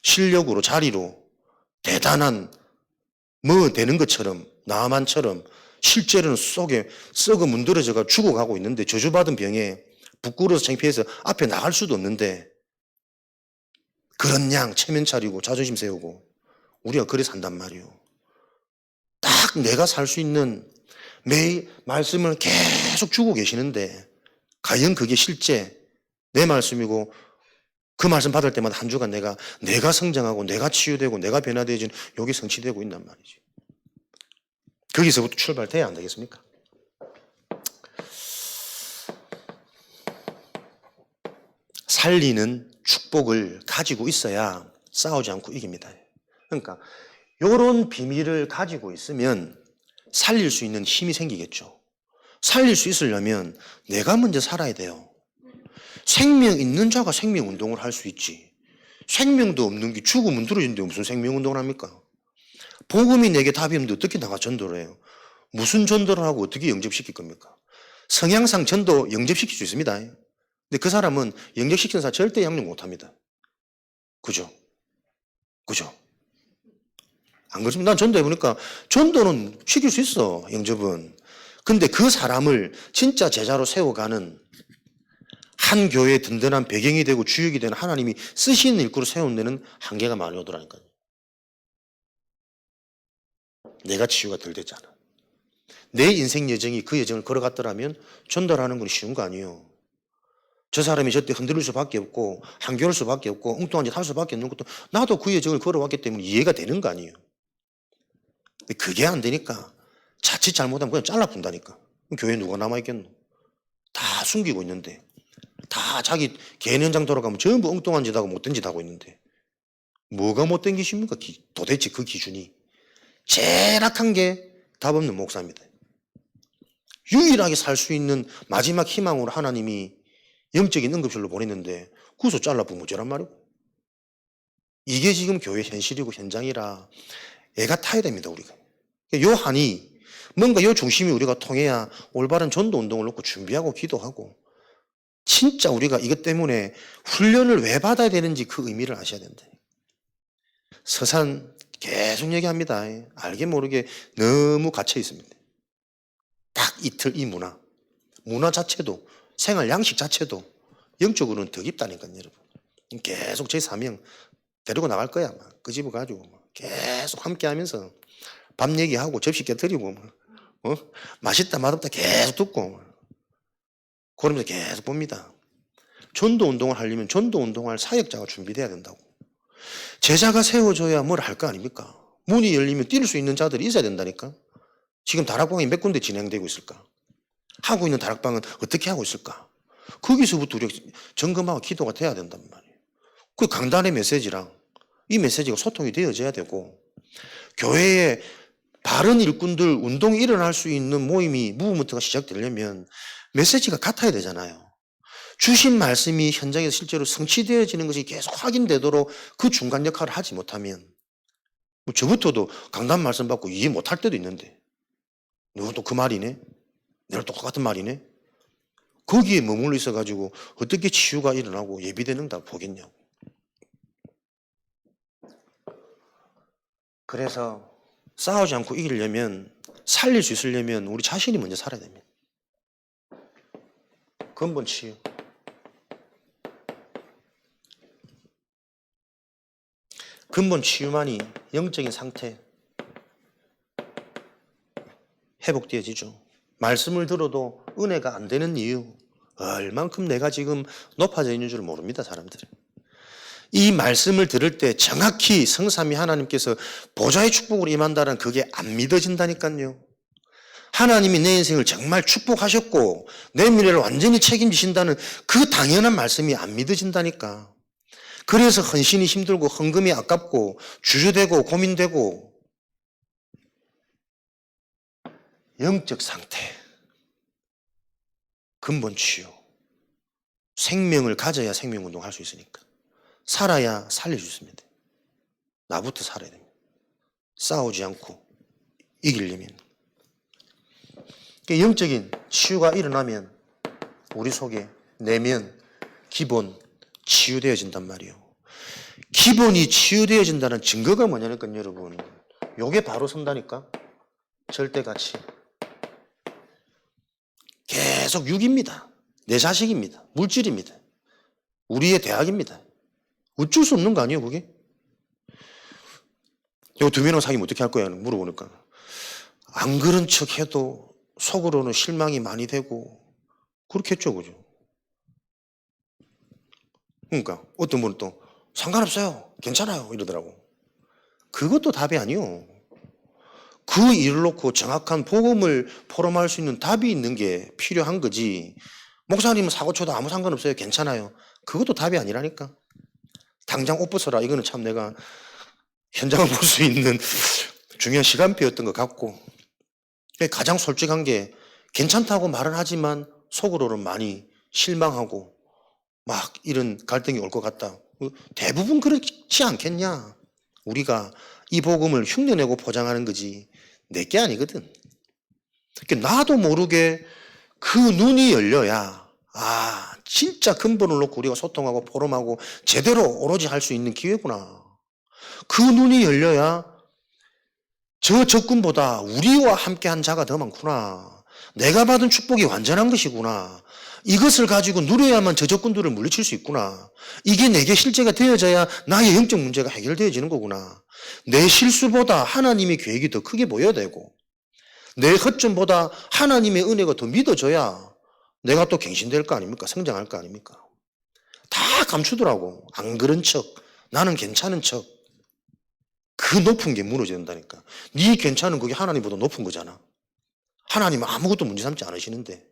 실력으로, 자리로 대단한 뭐 되는 것처럼 나만처럼 실제로는 속에 썩어 문드러져가 죽어가고 있는데 저주받은 병에 부끄러워서 창피해서 앞에 나갈 수도 없는데 그런 양 체면 차리고 자존심 세우고 우리가 그래 산단 말이에요. 딱 내가 살 수 있는 매일 말씀을 계속 주고 계시는데 과연 그게 실제 내 말씀이고 그 말씀 받을 때마다 한 주간 내가 성장하고 내가 치유되고 내가 변화되어진 여기 성취되고 있단 말이지. 거기서부터 출발돼야 안 되겠습니까? 살리는 축복을 가지고 있어야 싸우지 않고 이깁니다. 그러니까 이런 비밀을 가지고 있으면 살릴 수 있는 힘이 생기겠죠. 살릴 수 있으려면 내가 먼저 살아야 돼요. 생명 있는 자가 생명 운동을 할 수 있지. 생명도 없는 게 죽으면 들어지는데 무슨 생명 운동을 합니까? 복음이 내게 답이 없는데 어떻게 나가 전도를 해요? 무슨 전도를 하고 어떻게 영접시킬 겁니까? 성향상 전도 영접시킬 수 있습니다. 근데 그 사람은 영접시키는 사람 절대 양육 못합니다. 그죠? 그죠? 안 그렇습니까? 난 전도해보니까 전도는 시킬 수 있어, 영접은. 근데 그 사람을 진짜 제자로 세워가는 한 교회의 든든한 배경이 되고 주역이 되는 하나님이 쓰시는 일꾼으로 세우는 데는 한계가 많이 오더라니까요. 내가 치유가 덜 됐잖아. 내 인생 여정이 그 여정을 걸어갔더라면 전도하는 건 쉬운 거 아니에요. 저 사람이 저때 흔들릴 수밖에 없고 한겨울 수밖에 없고 엉뚱한 짓 할 수밖에 없는 것도 나도 그 여정을 걸어왔기 때문에 이해가 되는 거 아니에요. 근데 그게 안 되니까 자칫 잘못하면 그냥 잘라푼다니까. 교회에 누가 남아있겠노? 다 숨기고 있는데 다 자기 개인 현장 돌아가면 전부 엉뚱한 짓 하고 못된 짓 하고 있는데 뭐가 못된 짓입니까? 도대체 그 기준이 제일 악한 게 답 없는 목사입니다. 유일하게 살 수 있는 마지막 희망으로 하나님이 영적인 응급실로 보냈는데 구소 잘라보면 어쩌란 말이고. 이게 지금 교회 현실이고 현장이라 애가 타야 됩니다, 우리가. 요 한이 뭔가 요 중심이 우리가 통해야 올바른 전도 운동을 놓고 준비하고 기도하고 진짜 우리가 이것 때문에 훈련을 왜 받아야 되는지 그 의미를 아셔야 된다. 서산 계속 얘기합니다. 알게 모르게 너무 갇혀 있습니다. 딱 이틀 이 문화 자체도 생활 양식 자체도 영적으로는 더 깊다니까요, 여러분. 계속 제 사명 데리고 나갈 거야. 그 집을 가지고 계속 함께 하면서 밥 얘기하고 접시 깨뜨리고 맛있다 맛없다 계속 듣고 그러면서 계속 봅니다. 전도 운동을 하려면 전도 운동할 사역자가 준비돼야 된다고. 제자가 세워줘야 뭘 할 거 아닙니까? 문이 열리면 뛸 수 있는 자들이 있어야 된다니까. 지금 다락방이 몇 군데 진행되고 있을까? 하고 있는 다락방은 어떻게 하고 있을까? 거기서부터 우리가 점검하고 기도가 돼야 된단 말이에요. 그 강단의 메시지랑 이 메시지가 소통이 되어져야 되고 교회에 바른 일꾼들 운동이 일어날 수 있는 모임이 무브먼트가 시작되려면 메시지가 같아야 되잖아요. 주신 말씀이 현장에서 실제로 성취되어지는 것이 계속 확인되도록 그 중간 역할을 하지 못하면 뭐 저부터도 강단 말씀 받고 이해 못할 때도 있는데 너도 또 그 말이네? 내가 똑같은 말이네? 거기에 머물러 있어가지고 어떻게 치유가 일어나고 예비되는가 보겠냐고. 그래서 싸우지 않고 이기려면 살릴 수 있으려면 우리 자신이 먼저 살아야 됩니다. 근본 치유. 근본 치유만이 영적인 상태 회복되어지죠. 말씀을 들어도 은혜가 안 되는 이유 얼만큼 내가 지금 높아져 있는 줄 모릅니다, 사람들은. 이 말씀을 들을 때 정확히 성삼위 하나님께서 보좌의 축복으로 임한다는 그게 안 믿어진다니까요. 하나님이 내 인생을 정말 축복하셨고 내 미래를 완전히 책임지신다는 그 당연한 말씀이 안 믿어진다니까. 그래서 헌신이 힘들고 헌금이 아깝고 주저되고 고민되고 영적 상태, 근본 치유. 생명을 가져야 생명운동 할 수 있으니까. 살아야 살릴 수 있습니다. 나부터 살아야 됩니다. 싸우지 않고 이기려면. 영적인 치유가 일어나면 우리 속에 내면, 기본 치유되어진단 말이에요. 기본이 치유되어진다는 증거가 뭐냐니까 여러분. 요게 바로 선다니까. 절대가치. 계속 육입니다. 내 자식입니다. 물질입니다. 우리의 대학입니다. 어쩔 수 없는 거 아니에요, 그게? 이거 두 명이랑 사귀면 어떻게 할 거야? 물어보니까. 안 그런 척 해도 속으로는 실망이 많이 되고, 그렇겠죠, 그죠? 그러니까, 어떤 분은 또, 상관없어요. 괜찮아요. 이러더라고. 그것도 답이 아니요. 그 일을 놓고 정확한 복음을 포럼할 수 있는 답이 있는 게 필요한 거지. 목사님은 사고 쳐도 아무 상관없어요. 괜찮아요. 그것도 답이 아니라니까. 당장 옷 벗어라. 이거는 참 내가 현장을 볼 수 있는 중요한 시간표였던 것 같고 가장 솔직한 게 괜찮다고 말은 하지만 속으로는 많이 실망하고 막 이런 갈등이 올 것 같다. 대부분 그렇지 않겠냐. 우리가 이 복음을 흉내내고 포장하는 거지 내게 아니거든. 나도 모르게 그 눈이 열려야 진짜 근본을 놓고 우리가 소통하고 포럼하고 제대로 오로지 할 수 있는 기회구나. 그 눈이 열려야 저 적군보다 우리와 함께한 자가 더 많구나. 내가 받은 축복이 완전한 것이구나. 이것을 가지고 누려야만 저 적군들을 물리칠 수 있구나. 이게 내게 실제가 되어져야 나의 영적 문제가 해결되어지는 거구나. 내 실수보다 하나님의 계획이 더 크게 보여야 되고 내 허점보다 하나님의 은혜가 더 믿어져야 내가 또 갱신될 거 아닙니까? 성장할 거 아닙니까? 다 감추더라고. 안 그런 척, 나는 괜찮은 척. 그 높은 게 무너져야 된다니까. 네 괜찮은 그게 하나님보다 높은 거잖아. 하나님은 아무것도 문제 삼지 않으시는데.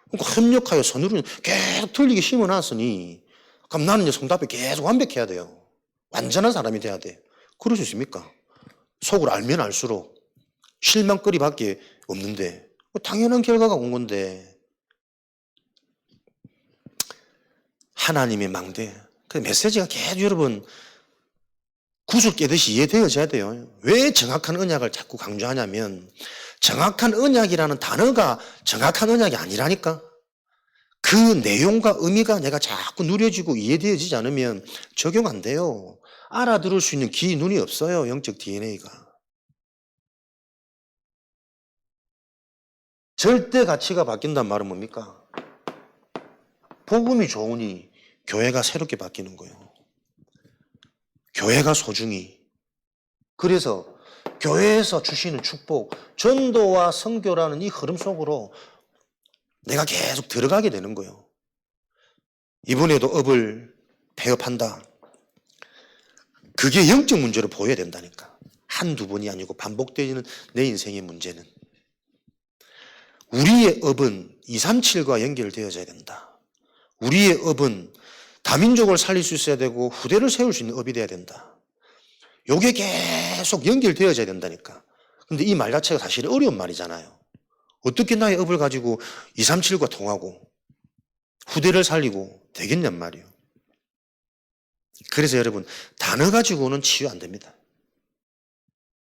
그러니까 협력하여 선으로 계속 틀리게 심어놨으니 그럼 나는 이제 성답에 계속 완벽해야 돼요. 완전한 사람이 돼야 돼. 그럴 수 있습니까? 속을 알면 알수록 실망거리밖에 없는데 당연한 결과가 온 건데 하나님의 망대. 그 메시지가 계속 여러분 구슬 깨듯이 이해되어져야 돼요. 왜 정확한 언약을 자꾸 강조하냐면 정확한 언약이라는 단어가 정확한 언약이 아니라니까. 그 내용과 의미가 내가 자꾸 누려지고 이해되어지지 않으면 적용 안 돼요. 알아들을 수 있는 귀, 눈이 없어요. 영적 DNA가. 절대 가치가 바뀐단 말은 뭡니까? 복음이 좋으니 교회가 새롭게 바뀌는 거예요. 교회가 소중히. 그래서 교회에서 주시는 축복, 전도와 선교라는 이 흐름 속으로 내가 계속 들어가게 되는 거예요. 이번에도 업을 폐업한다. 그게 영적 문제로 보여야 된다니까. 한두 번이 아니고 반복되는 내 인생의 문제는. 우리의 업은 237과 연결되어져야 된다. 우리의 업은 다민족을 살릴 수 있어야 되고 후대를 세울 수 있는 업이 돼야 된다. 요게 계속 연결되어져야 된다니까. 근데 이 말 자체가 사실 어려운 말이잖아요. 어떻게 나의 업을 가지고 237과 통하고 후대를 살리고 되겠냔 말이에요. 그래서 여러분 단어 가지고는 치유 안 됩니다.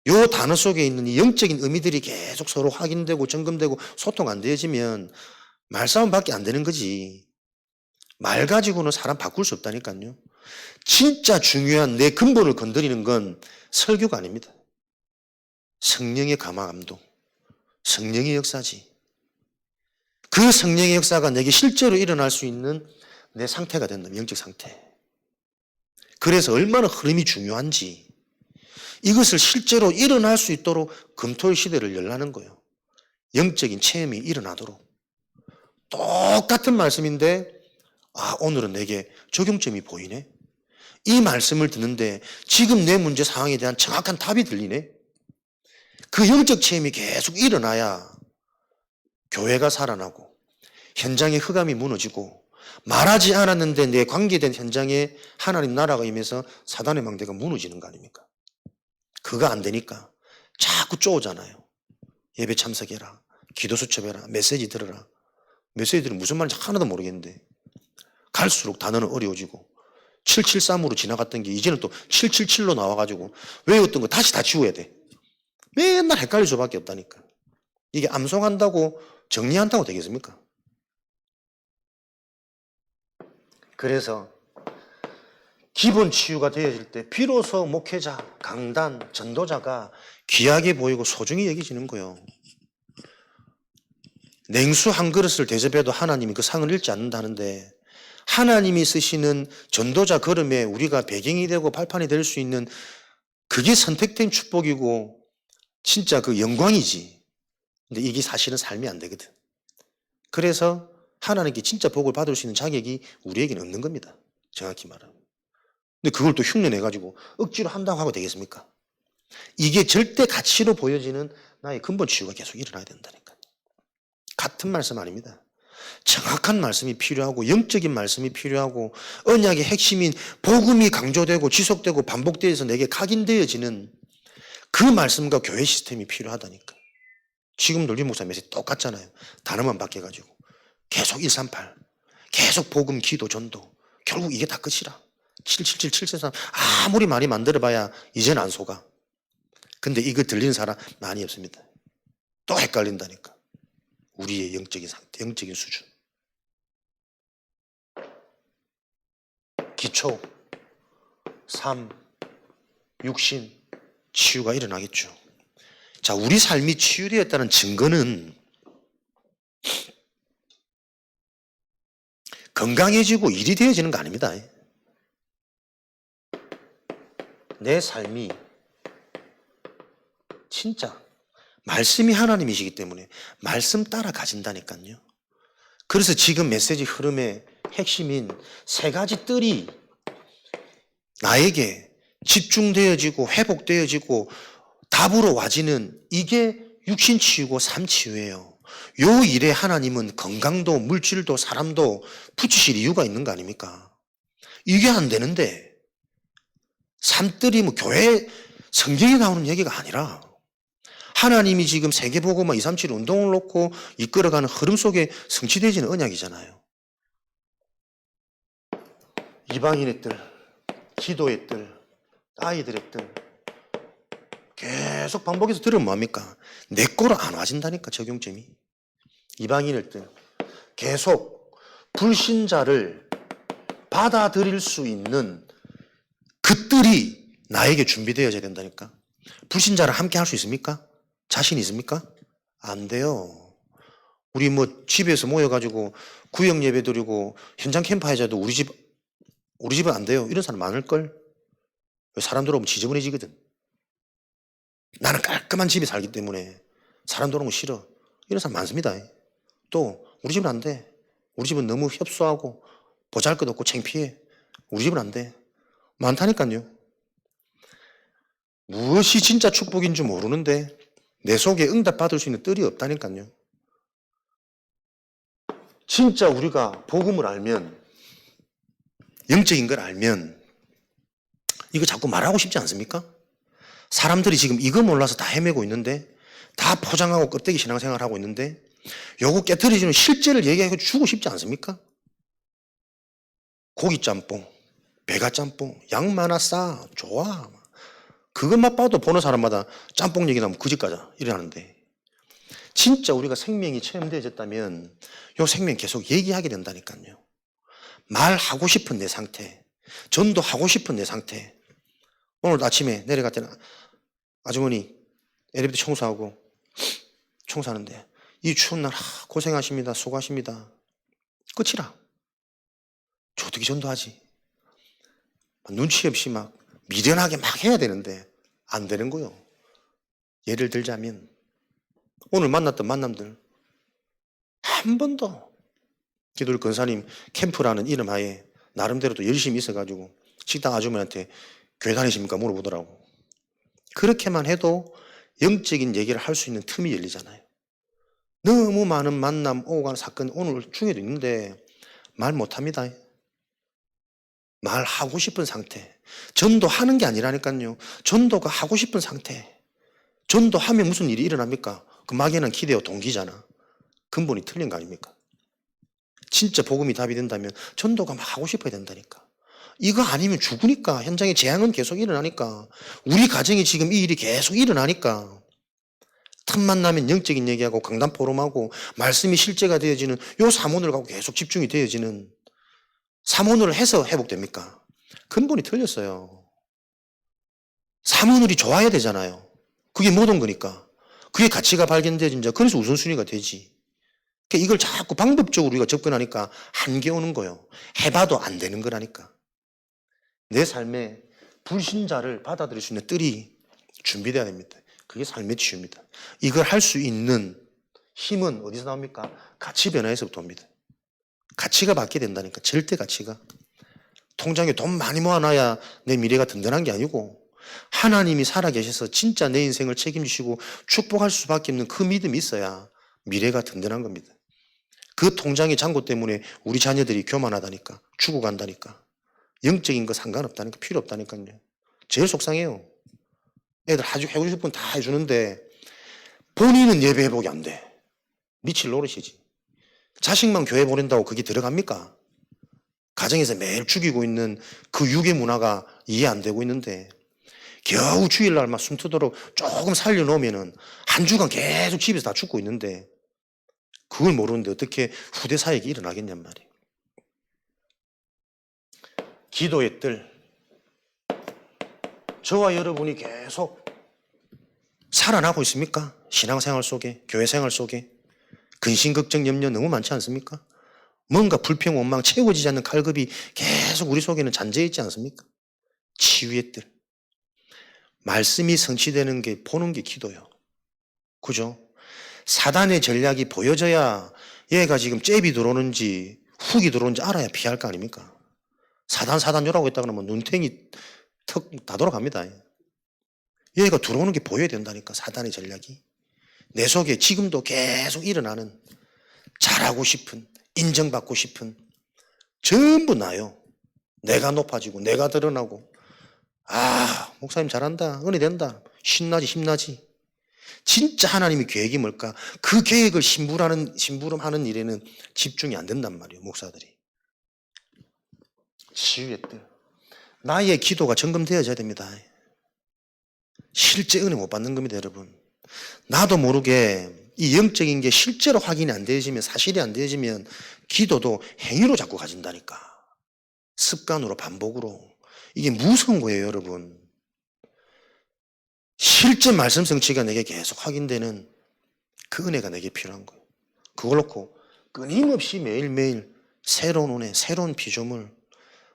요 단어 속에 있는 이 영적인 의미들이 계속 서로 확인되고 점검되고 소통 안 되어지면 말싸움밖에 안 되는 거지. 말 가지고는 사람 바꿀 수 없다니까요. 진짜 중요한 내 근본을 건드리는 건 설교가 아닙니다. 성령의 감화 감동, 성령의 역사지. 그 성령의 역사가 내게 실제로 일어날 수 있는 내 상태가 된다. 영적 상태. 그래서 얼마나 흐름이 중요한지 이것을 실제로 일어날 수 있도록 금토일 시대를 열라는 거예요. 영적인 체험이 일어나도록. 똑같은 말씀인데 오늘은 내게 적용점이 보이네. 이 말씀을 듣는데 지금 내 문제 상황에 대한 정확한 답이 들리네. 그 영적 체험이 계속 일어나야 교회가 살아나고 현장의 흑암이 무너지고 말하지 않았는데 내 관계된 현장에 하나님 나라가 임해서 사단의 망대가 무너지는 거 아닙니까? 그거 안 되니까 자꾸 쪼오잖아요. 예배 참석해라. 기도 수첩해라. 메시지 들어라. 메시지 들으면 무슨 말인지 하나도 모르겠는데 갈수록 단어는 어려워지고 773으로 지나갔던 게 이제는 또 777로 나와가지고 외웠던 거 다시 다 지워야 돼. 맨날 헷갈릴 수밖에 없다니까. 이게 암송한다고 정리한다고 되겠습니까? 그래서 기본 치유가 되어질 때 비로소 목회자, 강단, 전도자가 귀하게 보이고 소중히 여겨지는 거예요. 냉수 한 그릇을 대접해도 하나님이 그 상을 잃지 않는다는데 하나님이 쓰시는 전도자 걸음에 우리가 배경이 되고 발판이 될 수 있는 그게 선택된 축복이고 진짜 그 영광이지. 근데 이게 사실은 삶이 안 되거든. 그래서 하나님께 진짜 복을 받을 수 있는 자격이 우리에게는 없는 겁니다. 정확히 말하면. 근데 그걸 또 흉내내가지고 억지로 한다고 하고 되겠습니까? 이게 절대 가치로 보여지는 나의 근본 치유가 계속 일어나야 된다니까요. 같은 말씀 아닙니다. 정확한 말씀이 필요하고 영적인 말씀이 필요하고 언약의 핵심인 복음이 강조되고 지속되고 반복되어서 내게 각인되어지는 그 말씀과 교회 시스템이 필요하다니까. 지금 논리 목사 메시지 똑같잖아요. 단어만 바뀌어가지고 계속 138 계속 복음, 기도, 전도 결국 이게 다 끝이라. 777, 773 아무리 많이 만들어봐야 이제는 안 속아. 근데 이거 들리는 사람 많이 없습니다. 또 헷갈린다니까. 우리의 영적인 상태, 영적인 수준. 기초, 삶, 육신, 치유가 일어나겠죠. 자, 우리 삶이 치유되었다는 증거는 건강해지고 일이 되어지는 거 아닙니다. 내 삶이 진짜 말씀이 하나님이시기 때문에 말씀 따라 가진다니까요. 그래서 지금 메시지 흐름의 핵심인 세 가지 뜰이 나에게 집중되어지고 회복되어지고 답으로 와지는 이게 육신 치유고 삶 치유예요. 요 일에 하나님은 건강도 물질도 사람도 붙이실 이유가 있는 거 아닙니까? 이게 안 되는데 삶들이 뭐 교회 성경에 나오는 얘기가 아니라 하나님이 지금 세계보고만 237 운동을 놓고 이끌어가는 흐름 속에 성취되어지는 언약이잖아요. 이방인의 뜰, 기도의 뜰, 아이들의 뜰 계속 반복해서 들으면 뭐합니까? 내 거로 안 와진다니까 적용점이. 이방인의 뜰 계속 불신자를 받아들일 수 있는 그 뜰이 나에게 준비되어져야 된다니까. 불신자를 함께 할 수 있습니까? 자신 있습니까? 안 돼요. 우리 뭐 집에서 모여가지고 구역 예배 드리고 현장 캠프 하자도 우리 집은 안 돼요. 이런 사람 많을걸? 사람 들어오면 지저분해지거든. 나는 깔끔한 집에 살기 때문에 사람 들어오면 싫어. 이런 사람 많습니다. 또 우리 집은 안 돼. 우리 집은 너무 협소하고 보잘것없고 창피해. 우리 집은 안 돼. 많다니까요. 무엇이 진짜 축복인 줄 모르는데 내 속에 응답받을 수 있는 뜰이 없다니까요. 진짜 우리가 복음을 알면, 영적인 걸 알면 이거 자꾸 말하고 싶지 않습니까? 사람들이 지금 이거 몰라서 다 헤매고 있는데, 다 포장하고 껍데기 신앙생활 하고 있는데 요거 깨트려지는 실제를 얘기하고 주고 싶지 않습니까? 고기짬뽕, 배가짬뽕, 양 많아 싸 좋아. 그것만 봐도 보는 사람마다 짬뽕 얘기 나면 그 집 가자 이러는데, 진짜 우리가 생명이 체험되어졌다면 요 생명 계속 얘기하게 된다니까요. 말하고 싶은 내 상태, 전도하고 싶은 내 상태. 오늘 아침에 내려갈 때는 아주머니 엘리베이터 청소하는데 이 추운 날 고생하십니다, 수고하십니다. 끝이라. 저 어떻게 전도하지? 눈치 없이 막 미련하게 막 해야 되는데 안 되는 거요. 예를 들자면 오늘 만났던 만남들 한 번도 기도를 권사님 캠프라는 이름 하에 나름대로 또 열심히 있어가지고 식당 아주머니한테 교회 다니십니까 물어보더라고. 그렇게만 해도 영적인 얘기를 할 수 있는 틈이 열리잖아요. 너무 많은 만남 오고 가는 사건 오늘 중에도 있는데 말 못합니다. 말하고 싶은 상태. 전도하는 게 아니라니까요. 전도가 하고 싶은 상태. 전도하면 무슨 일이 일어납니까? 그 막연한 기대와 동기잖아. 근본이 틀린 거 아닙니까? 진짜 복음이 답이 된다면 전도가 막 하고 싶어야 된다니까. 이거 아니면 죽으니까. 현장에 재앙은 계속 일어나니까. 우리 가정에 지금 이 일이 계속 일어나니까. 틈만 나면 영적인 얘기하고 강단 포럼하고 말씀이 실제가 되어지는 요 사문을 갖고 계속 집중이 되어지는, 사문을 해서 회복됩니까? 근본이 틀렸어요. 사문을이 좋아야 되잖아요. 그게 모든 거니까. 그게 가치가 발견되어진 자, 그래서 우선순위가 되지. 그러니까 이걸 자꾸 방법적으로 우리가 접근하니까 한계 오는 거예요. 해봐도 안 되는 거라니까. 내 삶에 불신자를 받아들일 수 있는 뜰이 준비되어야 됩니다. 그게 삶의 치유입니다. 이걸 할 수 있는 힘은 어디서 나옵니까? 가치 변화에서부터 옵니다. 가치가 바뀌게 된다니까. 절대 가치가. 통장에 돈 많이 모아놔야 내 미래가 든든한 게 아니고, 하나님이 살아계셔서 진짜 내 인생을 책임지시고 축복할 수밖에 없는 그 믿음이 있어야 미래가 든든한 겁니다. 그 통장의 잔고 때문에 우리 자녀들이 교만하다니까, 죽어간다니까, 영적인 거 상관없다니까, 필요 없다니까요. 제일 속상해요. 애들 아주 해고 싶은 다 해주는데 본인은 예배 회복이 안 돼. 미칠 노릇이지. 자식만 교회 보낸다고 그게 들어갑니까? 가정에서 매일 죽이고 있는 그 유괴 문화가 이해 안 되고 있는데, 겨우 주일날 막 숨트도록 조금 살려놓으면은 한 주간 계속 집에서 다 죽고 있는데, 그걸 모르는데 어떻게 후대 사역이 일어나겠냔 말이에요. 기도의 뜰. 저와 여러분이 계속 살아나고 있습니까? 신앙생활 속에, 교회생활 속에. 근심, 걱정, 염려 너무 많지 않습니까? 뭔가 불평, 원망, 채워지지 않는 칼급이 계속 우리 속에는 잔재해 있지 않습니까? 치유의 뜰. 말씀이 성취되는 게, 보는 게 기도요. 그죠? 사단의 전략이 보여져야 얘가 지금 잽이 들어오는지 훅이 들어오는지 알아야 피할 거 아닙니까? 사단 요라고 했다 그러면 눈탱이 턱 다 돌아갑니다. 얘가 들어오는 게 보여야 된다니까. 사단의 전략이. 내 속에 지금도 계속 일어나는, 잘하고 싶은, 인정받고 싶은, 전부 나요. 내가 높아지고 내가 드러나고, 아 목사님 잘한다, 은혜 된다, 신나지 힘나지. 진짜 하나님의 계획이 뭘까? 그 계획을 심부름하는 일에는 집중이 안 된단 말이에요, 목사들이. 치유의 뜰. 나의 기도가 점검되어져야 됩니다. 실제 은혜 못 받는 겁니다, 여러분. 나도 모르게 이 영적인 게 실제로 확인이 안 되어지면, 사실이 안 되어지면 기도도 행위로 자꾸 가진다니까. 습관으로, 반복으로. 이게 무서운 거예요, 여러분. 실제 말씀 성취가 내게 계속 확인되는 그 은혜가 내게 필요한 거예요. 그걸 놓고 끊임없이 매일매일 새로운 은혜, 새로운 피조물,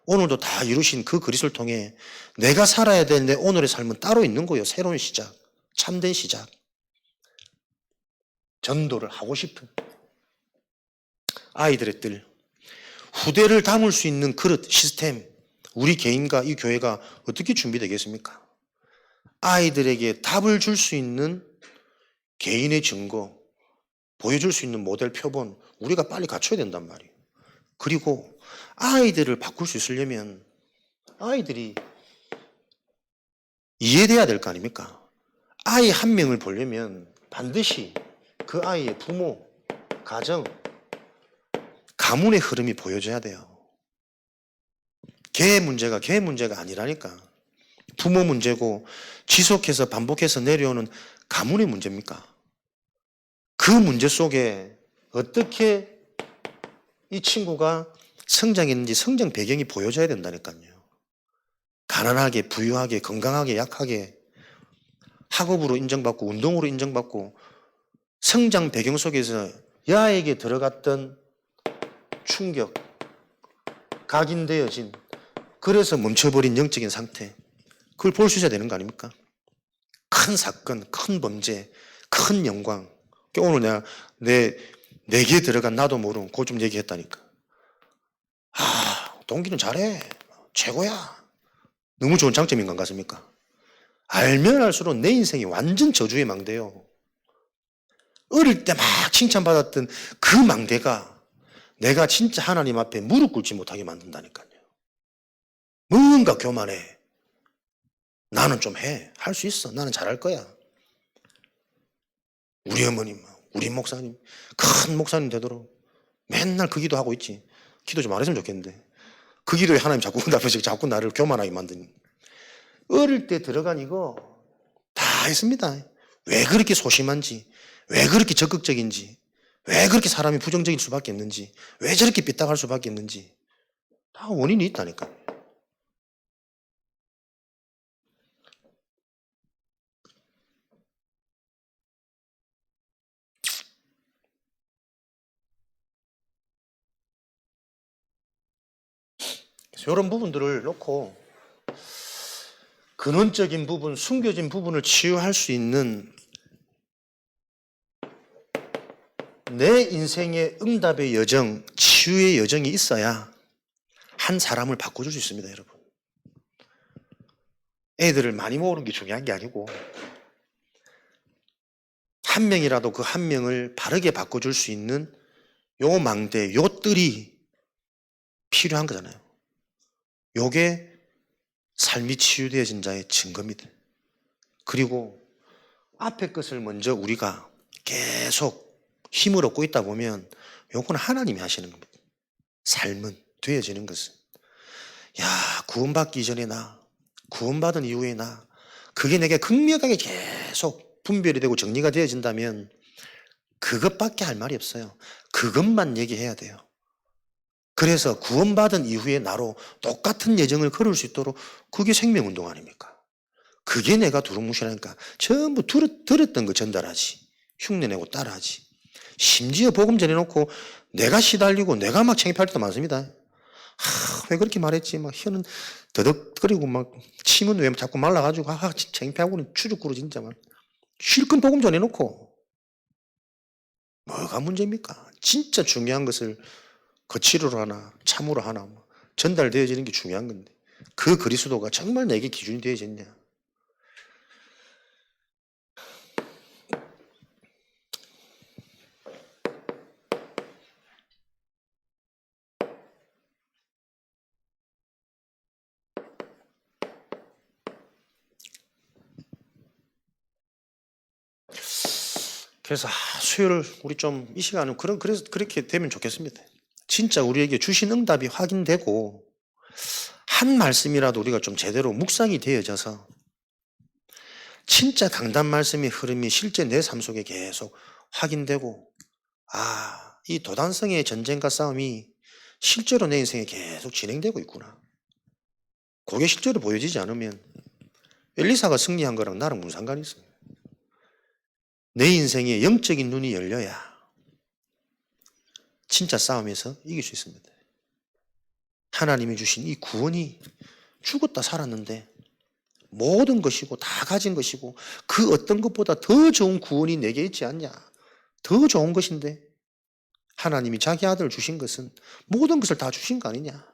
오늘도 다 이루신 그 그리스도를 통해 내가 살아야 될 내 오늘의 삶은 따로 있는 거예요. 새로운 시작, 참된 시작. 전도를 하고 싶은 아이들의 뜰, 후대를 담을 수 있는 그릇, 시스템, 우리 개인과 이 교회가 어떻게 준비되겠습니까? 아이들에게 답을 줄 수 있는 개인의 증거, 보여줄 수 있는 모델 표본, 우리가 빨리 갖춰야 된단 말이에요. 그리고 아이들을 바꿀 수 있으려면 아이들이 이해돼야 될 거 아닙니까? 아이 한 명을 보려면 반드시 그 아이의 부모, 가정, 가문의 흐름이 보여져야 돼요. 걔 문제가 아니라니까. 부모 문제고 지속해서 반복해서 내려오는 가문의 문제입니까? 그 문제 속에 어떻게 이 친구가 성장했는지 성장 배경이 보여져야 된다니까요. 가난하게, 부유하게, 건강하게, 약하게, 학업으로 인정받고 운동으로 인정받고 성장 배경 속에서 야에게 들어갔던 충격, 각인되어진, 그래서 멈춰버린 영적인 상태, 그걸 볼 수 있어야 되는 거 아닙니까? 큰 사건, 큰 범죄, 큰 영광. 오늘 내가 내게 들어간 나도 모르는 그거 좀 얘기했다니까. 동기는 잘해. 최고야. 너무 좋은 장점인 것 같습니까? 알면 알수록 내 인생이 완전 저주의 망대요. 어릴 때 막 칭찬받았던 그 망대가 내가 진짜 하나님 앞에 무릎 꿇지 못하게 만든다니까요. 뭔가 교만해. 나는 좀 해. 할 수 있어. 나는 잘할 거야. 우리 어머님, 우리 목사님, 큰 목사님 되도록 맨날 그 기도 하고 있지. 기도 좀 안 했으면 좋겠는데. 그 기도에 하나님 자꾸 응답하시고 자꾸 나를 교만하게 만드니. 어릴 때 들어간 이거 다 했습니다. 왜 그렇게 소심한지, 왜 그렇게 적극적인지, 왜 그렇게 사람이 부정적일 수밖에 없는지, 왜 저렇게 삐딱할 수밖에 없는지 다 원인이 있다니까. 그래서 이런 부분들을 놓고 근원적인 부분, 숨겨진 부분을 치유할 수 있는 내 인생의 응답의 여정, 치유의 여정이 있어야 한 사람을 바꿔줄 수 있습니다, 여러분. 애들을 많이 모으는 게 중요한 게 아니고 한 명이라도 그 한 명을 바르게 바꿔줄 수 있는 요 망대, 요 뜰이 필요한 거잖아요. 요게 삶이 치유되어진 자의 증거입니다. 그리고 앞에 것을 먼저 우리가 계속 힘을 얻고 있다 보면 요건 하나님이 하시는 겁니다. 삶은 되어지는 것은. 야, 구원받기 전에 나, 구원받은 이후에 나, 그게 내게 극명하게 계속 분별이 되고 정리가 되어진다면 그것밖에 할 말이 없어요. 그것만 얘기해야 돼요. 그래서 구원받은 이후에 나로 똑같은 예정을 걸을 수 있도록 그게 생명운동 아닙니까? 그게 내가 두루뭉실하니까 전부 들었던 거 전달하지. 흉내내고 따라하지. 심지어 복음 전해놓고 내가 시달리고 내가 막 창피할 때도 많습니다. 왜 그렇게 말했지? 막 혀는 더덕거리고 막 침은 왜 자꾸 말라가지고 창피하고는 추죽구로 진짜 막 실컷 복음 전해놓고 뭐가 문제입니까? 진짜 중요한 것을 거칠어로 하나 참으로 하나 전달되어지는 게 중요한 건데 그 그리스도가 정말 내게 기준이 되어졌냐? 그래서 수요일 우리 좀 이 시간은 그래서 그렇게 되면 좋겠습니다. 진짜 우리에게 주신 응답이 확인되고 한 말씀이라도 우리가 좀 제대로 묵상이 되어져서 진짜 강단 말씀의 흐름이 실제 내 삶 속에 계속 확인되고, 이 도단성의 전쟁과 싸움이 실제로 내 인생에 계속 진행되고 있구나. 그게 실제로 보여지지 않으면 엘리사가 승리한 거랑 나랑 무슨 상관이 있어요? 내 인생에 영적인 눈이 열려야 진짜 싸움에서 이길 수 있습니다. 하나님이 주신 이 구원이 죽었다 살았는데 모든 것이고 다 가진 것이고 그 어떤 것보다 더 좋은 구원이 내게 있지 않냐. 더 좋은 것인데 하나님이 자기 아들을 주신 것은 모든 것을 다 주신 거 아니냐.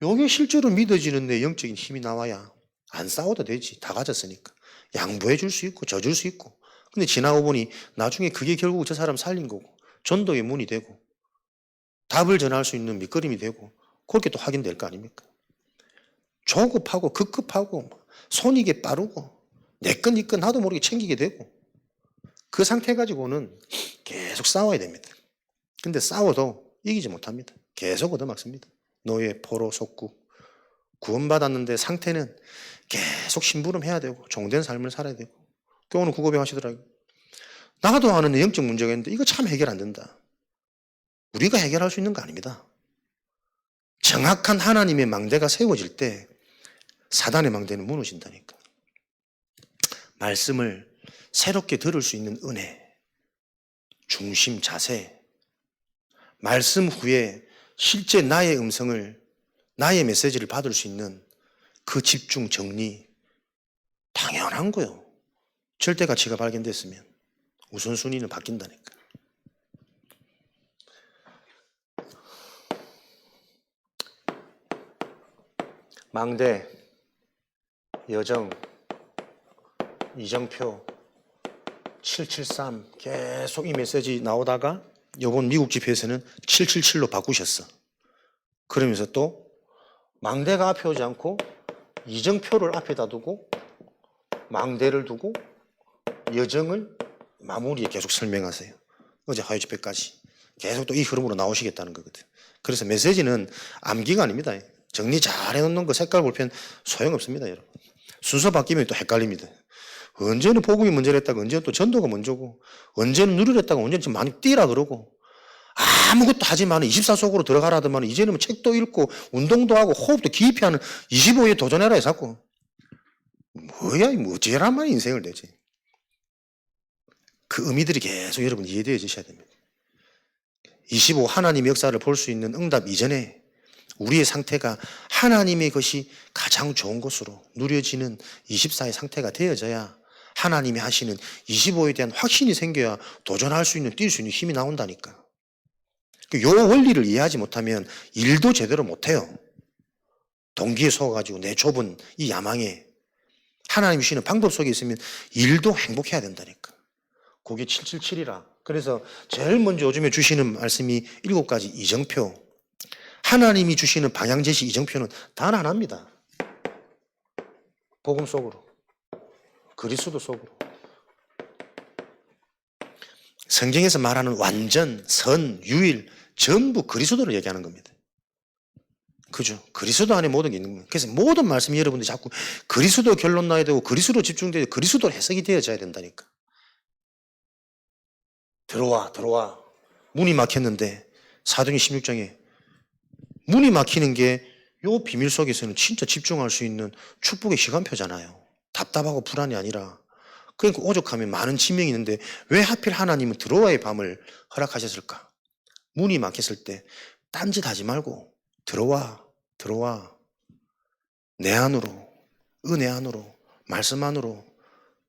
이게 실제로 믿어지는 내 영적인 힘이 나와야 안 싸워도 되지. 다 가졌으니까. 양보해 줄 수 있고 져줄 수 있고. 근데 지나고 보니 나중에 그게 결국 저 사람 살린 거고 전도의 문이 되고 답을 전할 수 있는 밑거름이 되고 그렇게 또 확인될 거 아닙니까? 조급하고 급급하고 손이게 빠르고 내건 니건 나도 모르게 챙기게 되고 그 상태 가지고는 계속 싸워야 됩니다. 근데 싸워도 이기지 못합니다. 계속 얻어맞습니다. 노예, 포로, 속국. 구원받았는데 상태는 계속 심부름해야 되고 종된 삶을 살아야 되고. 오늘 그 고백하시더라고요. 나도 아는 영적 문제가 있는데 이거 참 해결 안 된다. 우리가 해결할 수 있는 거 아닙니다. 정확한 하나님의 망대가 세워질 때 사단의 망대는 무너진다니까. 말씀을 새롭게 들을 수 있는 은혜, 중심 자세, 말씀 후에 실제 나의 음성을, 나의 메시지를 받을 수 있는 그 집중 정리, 당연한 거요. 절대 가치가 발견됐으면 우선순위는 바뀐다니까. 망대, 여정, 이정표, 773 계속 이 메시지 나오다가 이번 미국 집회에서는 777로 바꾸셨어. 그러면서 또 망대가 앞에 오지 않고 이정표를 앞에다 두고 망대를 두고 여정을 마무리에 계속 설명하세요. 어제 화요 집회까지 계속 또 이 흐름으로 나오시겠다는 거거든. 그래서 메시지는 암기가 아닙니다. 정리 잘 해놓는 거 색깔 볼펜 소용없습니다, 여러분. 순서 바뀌면 또 헷갈립니다. 언제는 복음이 문제랬다가 언제는 또 전도가 먼저고 언제는 누리랬다가 언제는 좀 많이 뛰라 그러고 아무것도 하지만 24속으로 들어가라더만 이제는 책도 읽고 운동도 하고 호흡도 깊이 하는 25에 도전해라 해서 뭐야 이 어찌란 말이 인생을 내지. 그 의미들이 계속 여러분 이해되어지셔야 됩니다. 25 하나님의 역사를 볼 수 있는 응답 이전에 우리의 상태가 하나님의 것이 가장 좋은 것으로 누려지는 24의 상태가 되어져야 하나님이 하시는 25에 대한 확신이 생겨야 도전할 수 있는, 뛸 수 있는 힘이 나온다니까. 요 원리를 이해하지 못하면 일도 제대로 못해요. 동기에 속아가지고 내 좁은 이 야망에 하나님이 주시는 방법 속에 있으면 일도 행복해야 된다니까. 그게 777이라. 그래서 제일 먼저 요즘에 주시는 말씀이 7가지 이정표. 하나님이 주시는 방향제시 이정표는 단 하나입니다. 복음 속으로, 그리스도 속으로. 성경에서 말하는 완전, 선, 유일 전부 그리스도를 얘기하는 겁니다. 그죠? 그리스도 안에 모든 게 있는 거예요. 그래서 모든 말씀이 여러분들이 자꾸 그리스도 결론 나야 되고 그리스도 집중돼야 그리스도 해석이 되어져야 된다니까. 들어와. 문이 막혔는데 사도행 16장에 문이 막히는 게 요 비밀 속에서는 진짜 집중할 수 있는 축복의 시간표잖아요. 답답하고 불안이 아니라. 그러니까 오죽하면 많은 지명이 있는데 왜 하필 하나님은 들어와의 밤을 허락하셨을까? 문이 막혔을 때 딴짓하지 말고 들어와. 내 안으로, 은혜 안으로, 말씀 안으로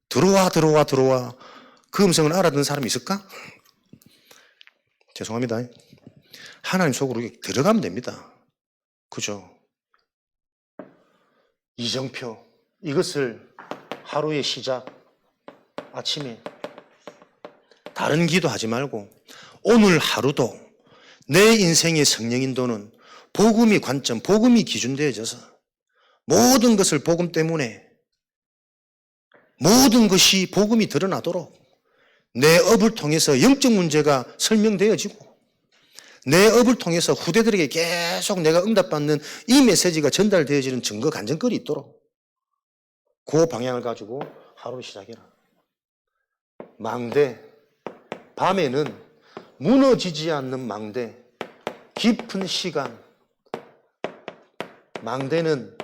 들어와. 그 음성을 알아듣는 사람이 있을까? 죄송합니다. 하나님 속으로 들어가면 됩니다. 그죠? 이정표, 이것을 하루의 시작, 아침에 다른 기도하지 말고 오늘 하루도 내 인생의 성령 인도는 복음이 관점, 복음이 기준되어져서 모든 것을 복음 때문에 모든 것이 복음이 드러나도록 내 업을 통해서 영적 문제가 설명되어지고 내 업을 통해서 후대들에게 계속 내가 응답받는 이 메시지가 전달되어지는 증거 간증거리 있도록 그 방향을 가지고 하루를 시작해라. 망대, 밤에는 무너지지 않는 망대, 깊은 시간. 망대는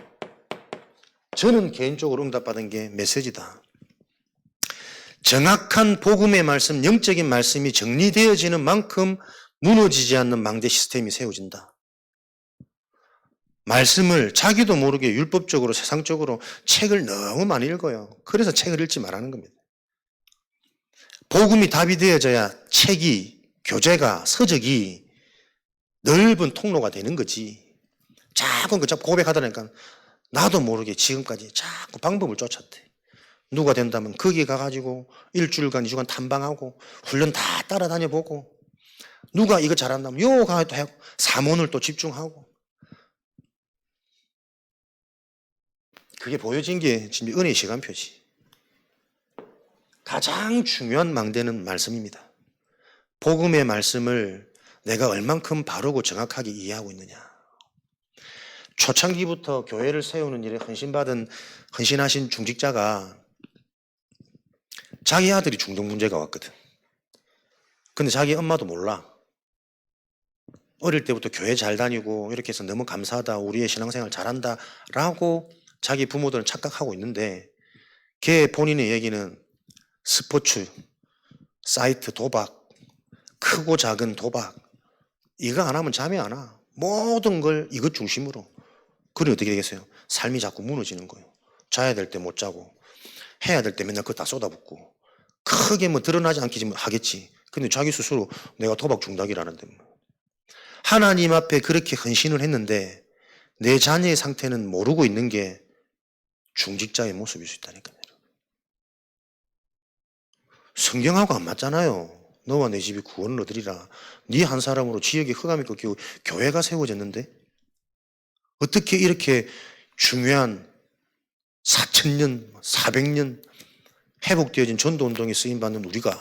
저는 개인적으로 응답받은 게 메시지다. 정확한 복음의 말씀, 영적인 말씀이 정리되어지는 만큼 무너지지 않는 망대 시스템이 세워진다. 말씀을 자기도 모르게 율법적으로 세상적으로 책을 너무 많이 읽어요. 그래서 책을 읽지 말라는 겁니다. 복음이 답이 되어져야 책이, 교재가, 서적이 넓은 통로가 되는 거지. 자꾸 고백하다니까 나도 모르게 지금까지 자꾸 방법을 쫓았대. 누가 된다면 거기 가가지고 일주일간, 2주간 탐방하고 훈련 다 따라다녀보고 누가 이거 잘한다면 요 가서 또 하고 사문을 또 집중하고 그게 보여진 게 지금 은혜의 시간표지. 가장 중요한 망대는 말씀입니다. 복음의 말씀을 내가 얼만큼 바르고 정확하게 이해하고 있느냐. 초창기부터 교회를 세우는 일에 헌신하신 중직자가 자기 아들이 중독 문제가 왔거든. 근데 자기 엄마도 몰라. 어릴 때부터 교회 잘 다니고 이렇게 해서 너무 감사하다, 우리의 신앙생활 잘한다 라고 자기 부모들은 착각하고 있는데 걔 본인의 얘기는 스포츠, 사이트 도박, 크고 작은 도박 이거 안 하면 잠이 안 와. 모든 걸 이것 중심으로. 그래 어떻게 되겠어요? 삶이 자꾸 무너지는 거예요. 자야 될 때 못 자고 해야 될 때 맨날 그거 다 쏟아붓고 크게 뭐 드러나지 않겠지만 하겠지. 근데 자기 스스로 내가 도박 중독이라는데 뭐. 하나님 앞에 그렇게 헌신을 했는데 내 자녀의 상태는 모르고 있는 게 중직자의 모습일 수 있다니까요. 성경하고 안 맞잖아요. 너와 내 집이 구원을 얻으리라. 네 한 사람으로 지역에 흑암이 꺾이고 교회가 세워졌는데 어떻게 이렇게 중요한 4,000년, 400년 회복되어진 전도운동에 쓰임받는 우리가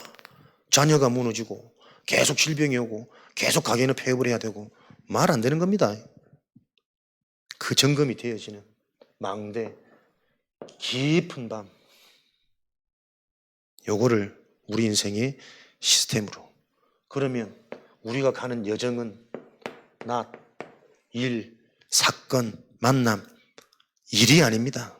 자녀가 무너지고 계속 질병이 오고 계속 가게는 폐업을 해야 되고 말 안 되는 겁니다. 그 점검이 되어지는 망대, 깊은 밤 요거를 우리 인생의 시스템으로. 그러면 우리가 가는 여정은 낮, 일, 사건, 만남, 일이 아닙니다.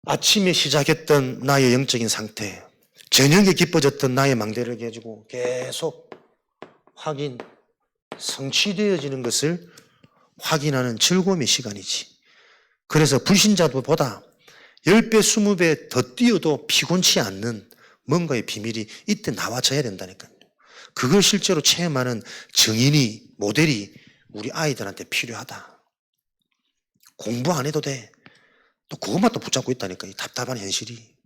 아침에 시작했던 나의 영적인 상태, 저녁에 기뻐졌던 나의 망대를 가지고 계속 확인, 성취되어지는 것을 확인하는 즐거움의 시간이지. 그래서 불신자들보다 10배, 20배 더 뛰어도 피곤치 않는 뭔가의 비밀이 이때 나와져야 된다니까요. 그걸 실제로 체험하는 증인이, 모델이 우리 아이들한테 필요하다. 공부 안 해도 돼. 또 그것만 또 붙잡고 있다니까, 이 답답한 현실이.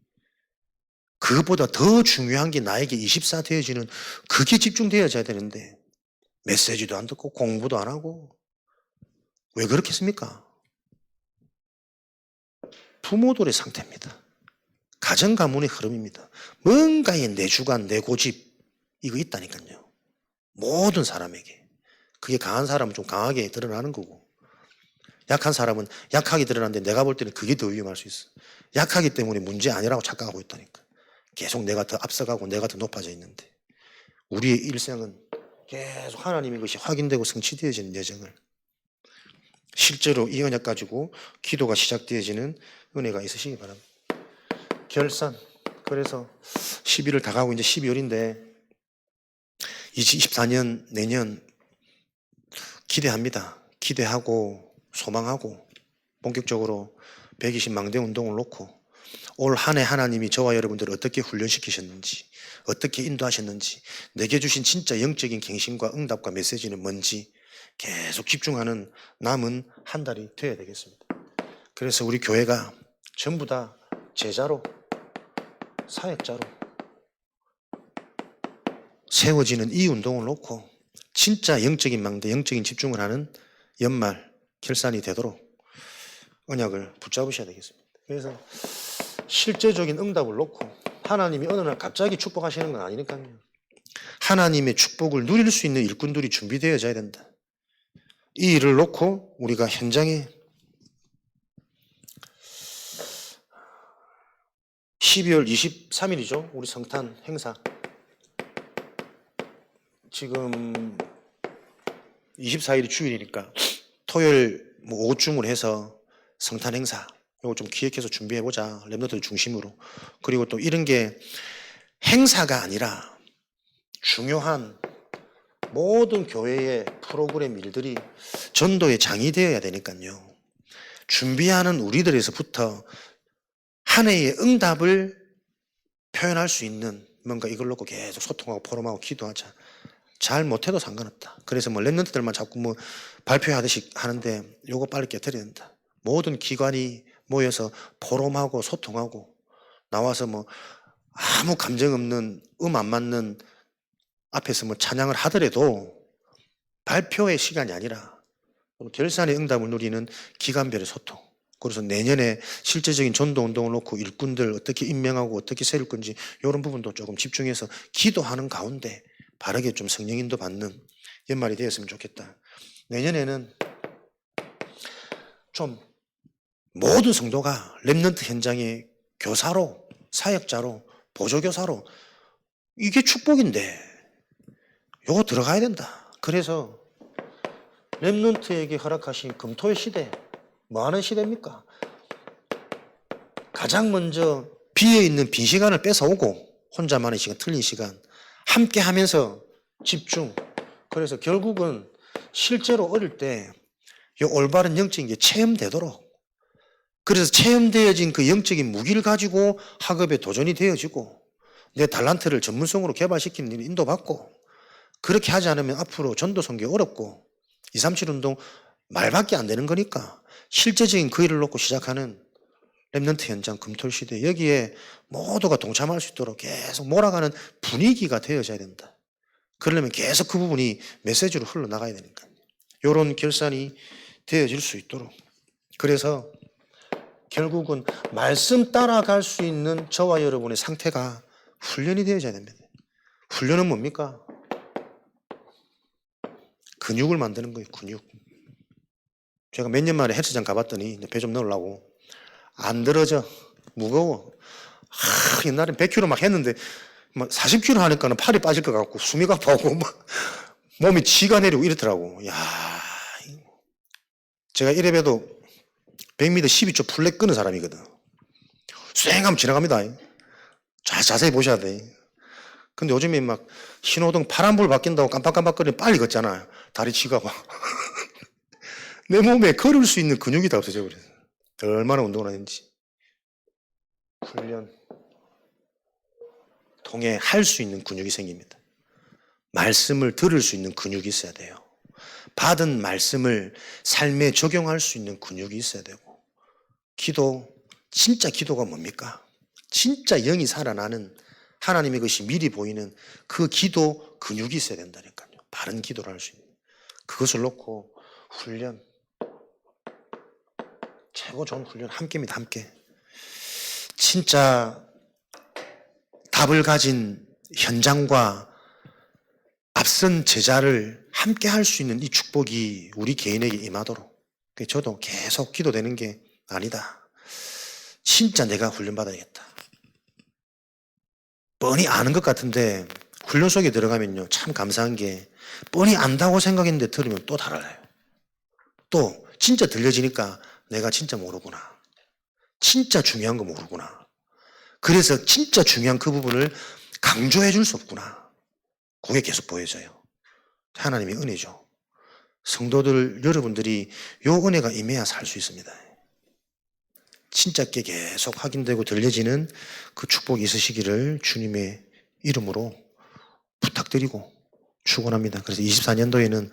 그것보다 더 중요한 게 나에게 24 되어지는 그게 집중되어져야 되는데 메시지도 안 듣고 공부도 안 하고 왜 그렇겠습니까? 부모들의 상태입니다. 가정 가문의 흐름입니다. 뭔가의 내 주관, 내 고집 이거 있다니까요. 모든 사람에게. 그게 강한 사람은 좀 강하게 드러나는 거고 약한 사람은 약하게 드러나는데 내가 볼 때는 그게 더 위험할 수 있어. 약하기 때문에 문제 아니라고 착각하고 있다니까. 계속 내가 더 앞서가고 내가 더 높아져 있는데 우리의 일생은 계속 하나님의 것이 확인되고 성취되어지는 여정을 실제로 이 언약 가지고 기도가 시작되어지는 은혜가 있으시기 바랍니다. 결산. 그래서 11월 다 가고 이제 12월인데 2024년 내년 기대합니다. 기대하고 소망하고 본격적으로 120 망대 운동을 놓고 올 한 해 하나님이 저와 여러분들을 어떻게 훈련시키셨는지 어떻게 인도하셨는지 내게 주신 진짜 영적인 갱신과 응답과 메시지는 뭔지 계속 집중하는 남은 한 달이 되어야 되겠습니다. 그래서 우리 교회가 전부 다 제자로 사역자로 세워지는 이 운동을 놓고 진짜 영적인 망대, 영적인 집중을 하는 연말 결산이 되도록 언약을 붙잡으셔야 되겠습니다. 그래서 실제적인 응답을 놓고 하나님이 어느 날 갑자기 축복하시는 건 아니니까요. 하나님의 축복을 누릴 수 있는 일꾼들이 준비되어져야 된다. 이 일을 놓고 우리가 현장에 12월 23일이죠. 우리 성탄 행사. 지금 24일이 주일이니까 토요일 오후쯤으로 해서 성탄 행사 이거 좀 기획해서 준비해보자. 랩런트들 중심으로. 그리고 또 이런 게 행사가 아니라 중요한 모든 교회의 프로그램 일들이 전도의 장이 되어야 되니까요. 준비하는 우리들에서부터 한 해의 응답을 표현할 수 있는 뭔가 이걸 놓고 계속 소통하고 포럼하고 기도하자. 잘 못해도 상관없다. 그래서 뭐 랩런트들만 자꾸 뭐 발표하듯이 하는데 요거 빨리 깨트려야 된다. 모든 기관이 모여서 포럼하고 소통하고 나와서 뭐 아무 감정 없는 안 맞는 앞에서 뭐 찬양을 하더라도 발표의 시간이 아니라 결산의 응답을 누리는 기관별의 소통. 그래서 내년에 실제적인 전도운동을 놓고 일꾼들 어떻게 임명하고 어떻게 세울 건지 이런 부분도 조금 집중해서 기도하는 가운데 바르게 좀 성령인도 받는 연말이 되었으면 좋겠다. 내년에는 좀 모든 성도가 랩런트 현장의 교사로, 사역자로, 보조교사로 이게 축복인데 요거 들어가야 된다. 그래서 랩런트에게 허락하신 금토의 시대 뭐 하는 시대입니까? 가장 먼저 비어있는 빈 시간을 뺏어오고 혼자만의 시간, 틀린 시간 함께 하면서 집중. 그래서 결국은 실제로 어릴 때 이 올바른 영적인 게 체험되도록 그래서 체험되어진 그 영적인 무기를 가지고 학업에 도전이 되어지고 내 달란트를 전문성으로 개발시키는 일을 인도받고 그렇게 하지 않으면 앞으로 전도 선교 어렵고 237 운동 말밖에 안 되는 거니까 실제적인 그 일을 놓고 시작하는 랩런트 현장 금토일 시대 여기에 모두가 동참할 수 있도록 계속 몰아가는 분위기가 되어져야 된다. 그러려면 계속 그 부분이 메시지로 흘러나가야 되니까요. 이런 결산이 되어질 수 있도록 그래서 결국은 말씀 따라갈 수 있는 저와 여러분의 상태가 훈련이 되어져야 됩니다. 훈련은 뭡니까? 근육을 만드는 거예요. 근육. 제가 몇 년 만에 헬스장 가봤더니 배 좀 넣으려고 안 들어져. 무거워. 옛날엔 100kg 막 했는데 막 40kg 하니까는 팔이 빠질 것 같고 숨이 가빠오고 막 몸이 지가 내리고 이렇더라고. 야, 제가 이래봬도 100m 12초 플랫 끄는 사람이거든. 쌩하면 지나갑니다. 자세히 보셔야 돼. 근데 요즘에 막 신호등 파란불 바뀐다고 깜빡깜빡거리면 빨리 걷잖아요. 다리 치가고. 내 몸에 걸을 수 있는 근육이 다 없어져 버려요. 얼마나 운동을 하는지. 훈련 통해 할 수 있는 근육이 생깁니다. 말씀을 들을 수 있는 근육이 있어야 돼요. 받은 말씀을 삶에 적용할 수 있는 근육이 있어야 되고 기도, 진짜 기도가 뭡니까? 진짜 영이 살아나는 하나님의 것이 미리 보이는 그 기도 근육이 있어야 된다니까요. 바른 기도를 할 수 있는 그것을 놓고 훈련 최고 좋은 훈련 함께입니다. 함께 진짜 답을 가진 현장과 앞선 제자를 함께 할 수 있는 이 축복이 우리 개인에게 임하도록 저도 계속 기도되는 게 아니다. 진짜 내가 훈련받아야겠다. 뻔히 아는 것 같은데 훈련 속에 들어가면요 참 감사한 게 뻔히 안다고 생각했는데 들으면 또 달라요. 또 진짜 들려지니까 내가 진짜 모르구나. 진짜 중요한 거 모르구나. 그래서 진짜 중요한 그 부분을 강조해 줄 수 없구나. 그게 계속 보여져요. 하나님의 은혜죠. 성도들 여러분들이 요 은혜가 임해야 살 수 있습니다. 진짜께 계속 확인되고 들려지는 그 축복이 있으시기를 주님의 이름으로 부탁드리고 축원합니다. 그래서 24년도에는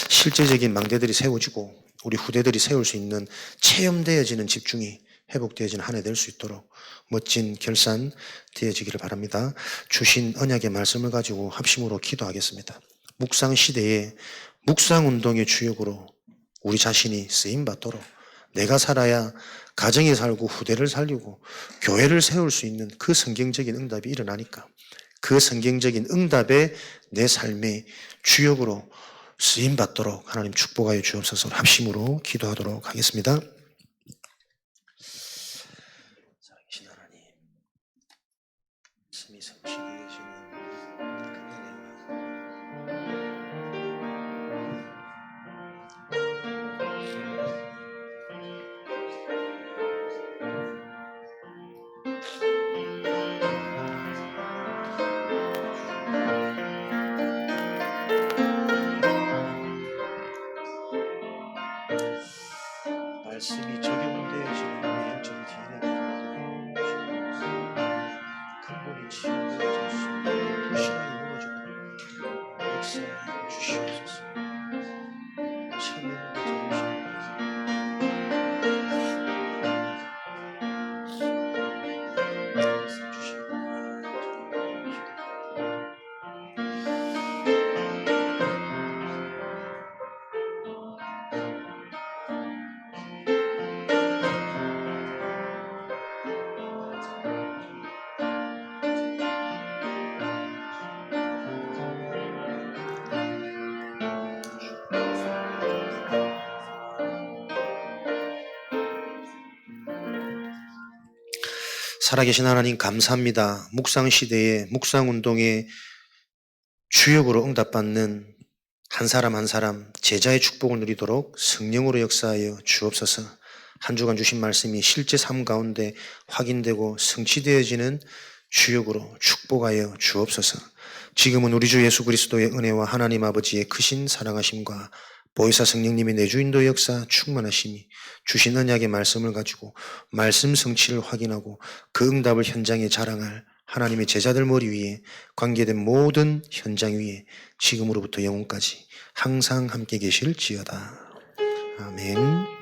실제적인 망대들이 세워지고 우리 후대들이 세울 수 있는 체험되어지는 집중이 회복되어지는 한 해 될 수 있도록 멋진 결산 되어지기를 바랍니다. 주신 언약의 말씀을 가지고 합심으로 기도하겠습니다. 묵상 시대에 묵상 운동의 주역으로 우리 자신이 쓰임받도록 내가 살아야 가정에 살고 후대를 살리고 교회를 세울 수 있는 그 성경적인 응답이 일어나니까 그 성경적인 응답에 내 삶의 주역으로 쓰임받도록 하나님 축복하여 주옵소서. 합심으로 기도하도록 하겠습니다. 살아계신 하나님, 말씀이 성취되어지는 그 은혜와 말씀이 적용되어지는 영적인 DNA가 근본이 치유되어질 수 있는 불신앙이 무너지고 역사해 주시옵소서. 체면을 살아계신 하나님 감사합니다. 묵상시대에 묵상운동에 주역으로 응답받는 한 사람 한 사람 제자의 축복을 누리도록 성령으로 역사하여 주옵소서. 한 주간 주신 말씀이 실제 삶 가운데 확인되고 성취되어지는 주역으로 축복하여 주옵소서. 지금은 우리 주 예수 그리스도의 은혜와 하나님 아버지의 크신 사랑하심과 보혜사 성령님의 내주인도 역사 충만하심이 주신 언약의 말씀을 가지고 말씀 성취를 확인하고 그 응답을 현장에 자랑할 하나님의 제자들 머리 위에 관계된 모든 현장 위에 지금으로부터 영원까지 항상 함께 계실지어다. 아멘.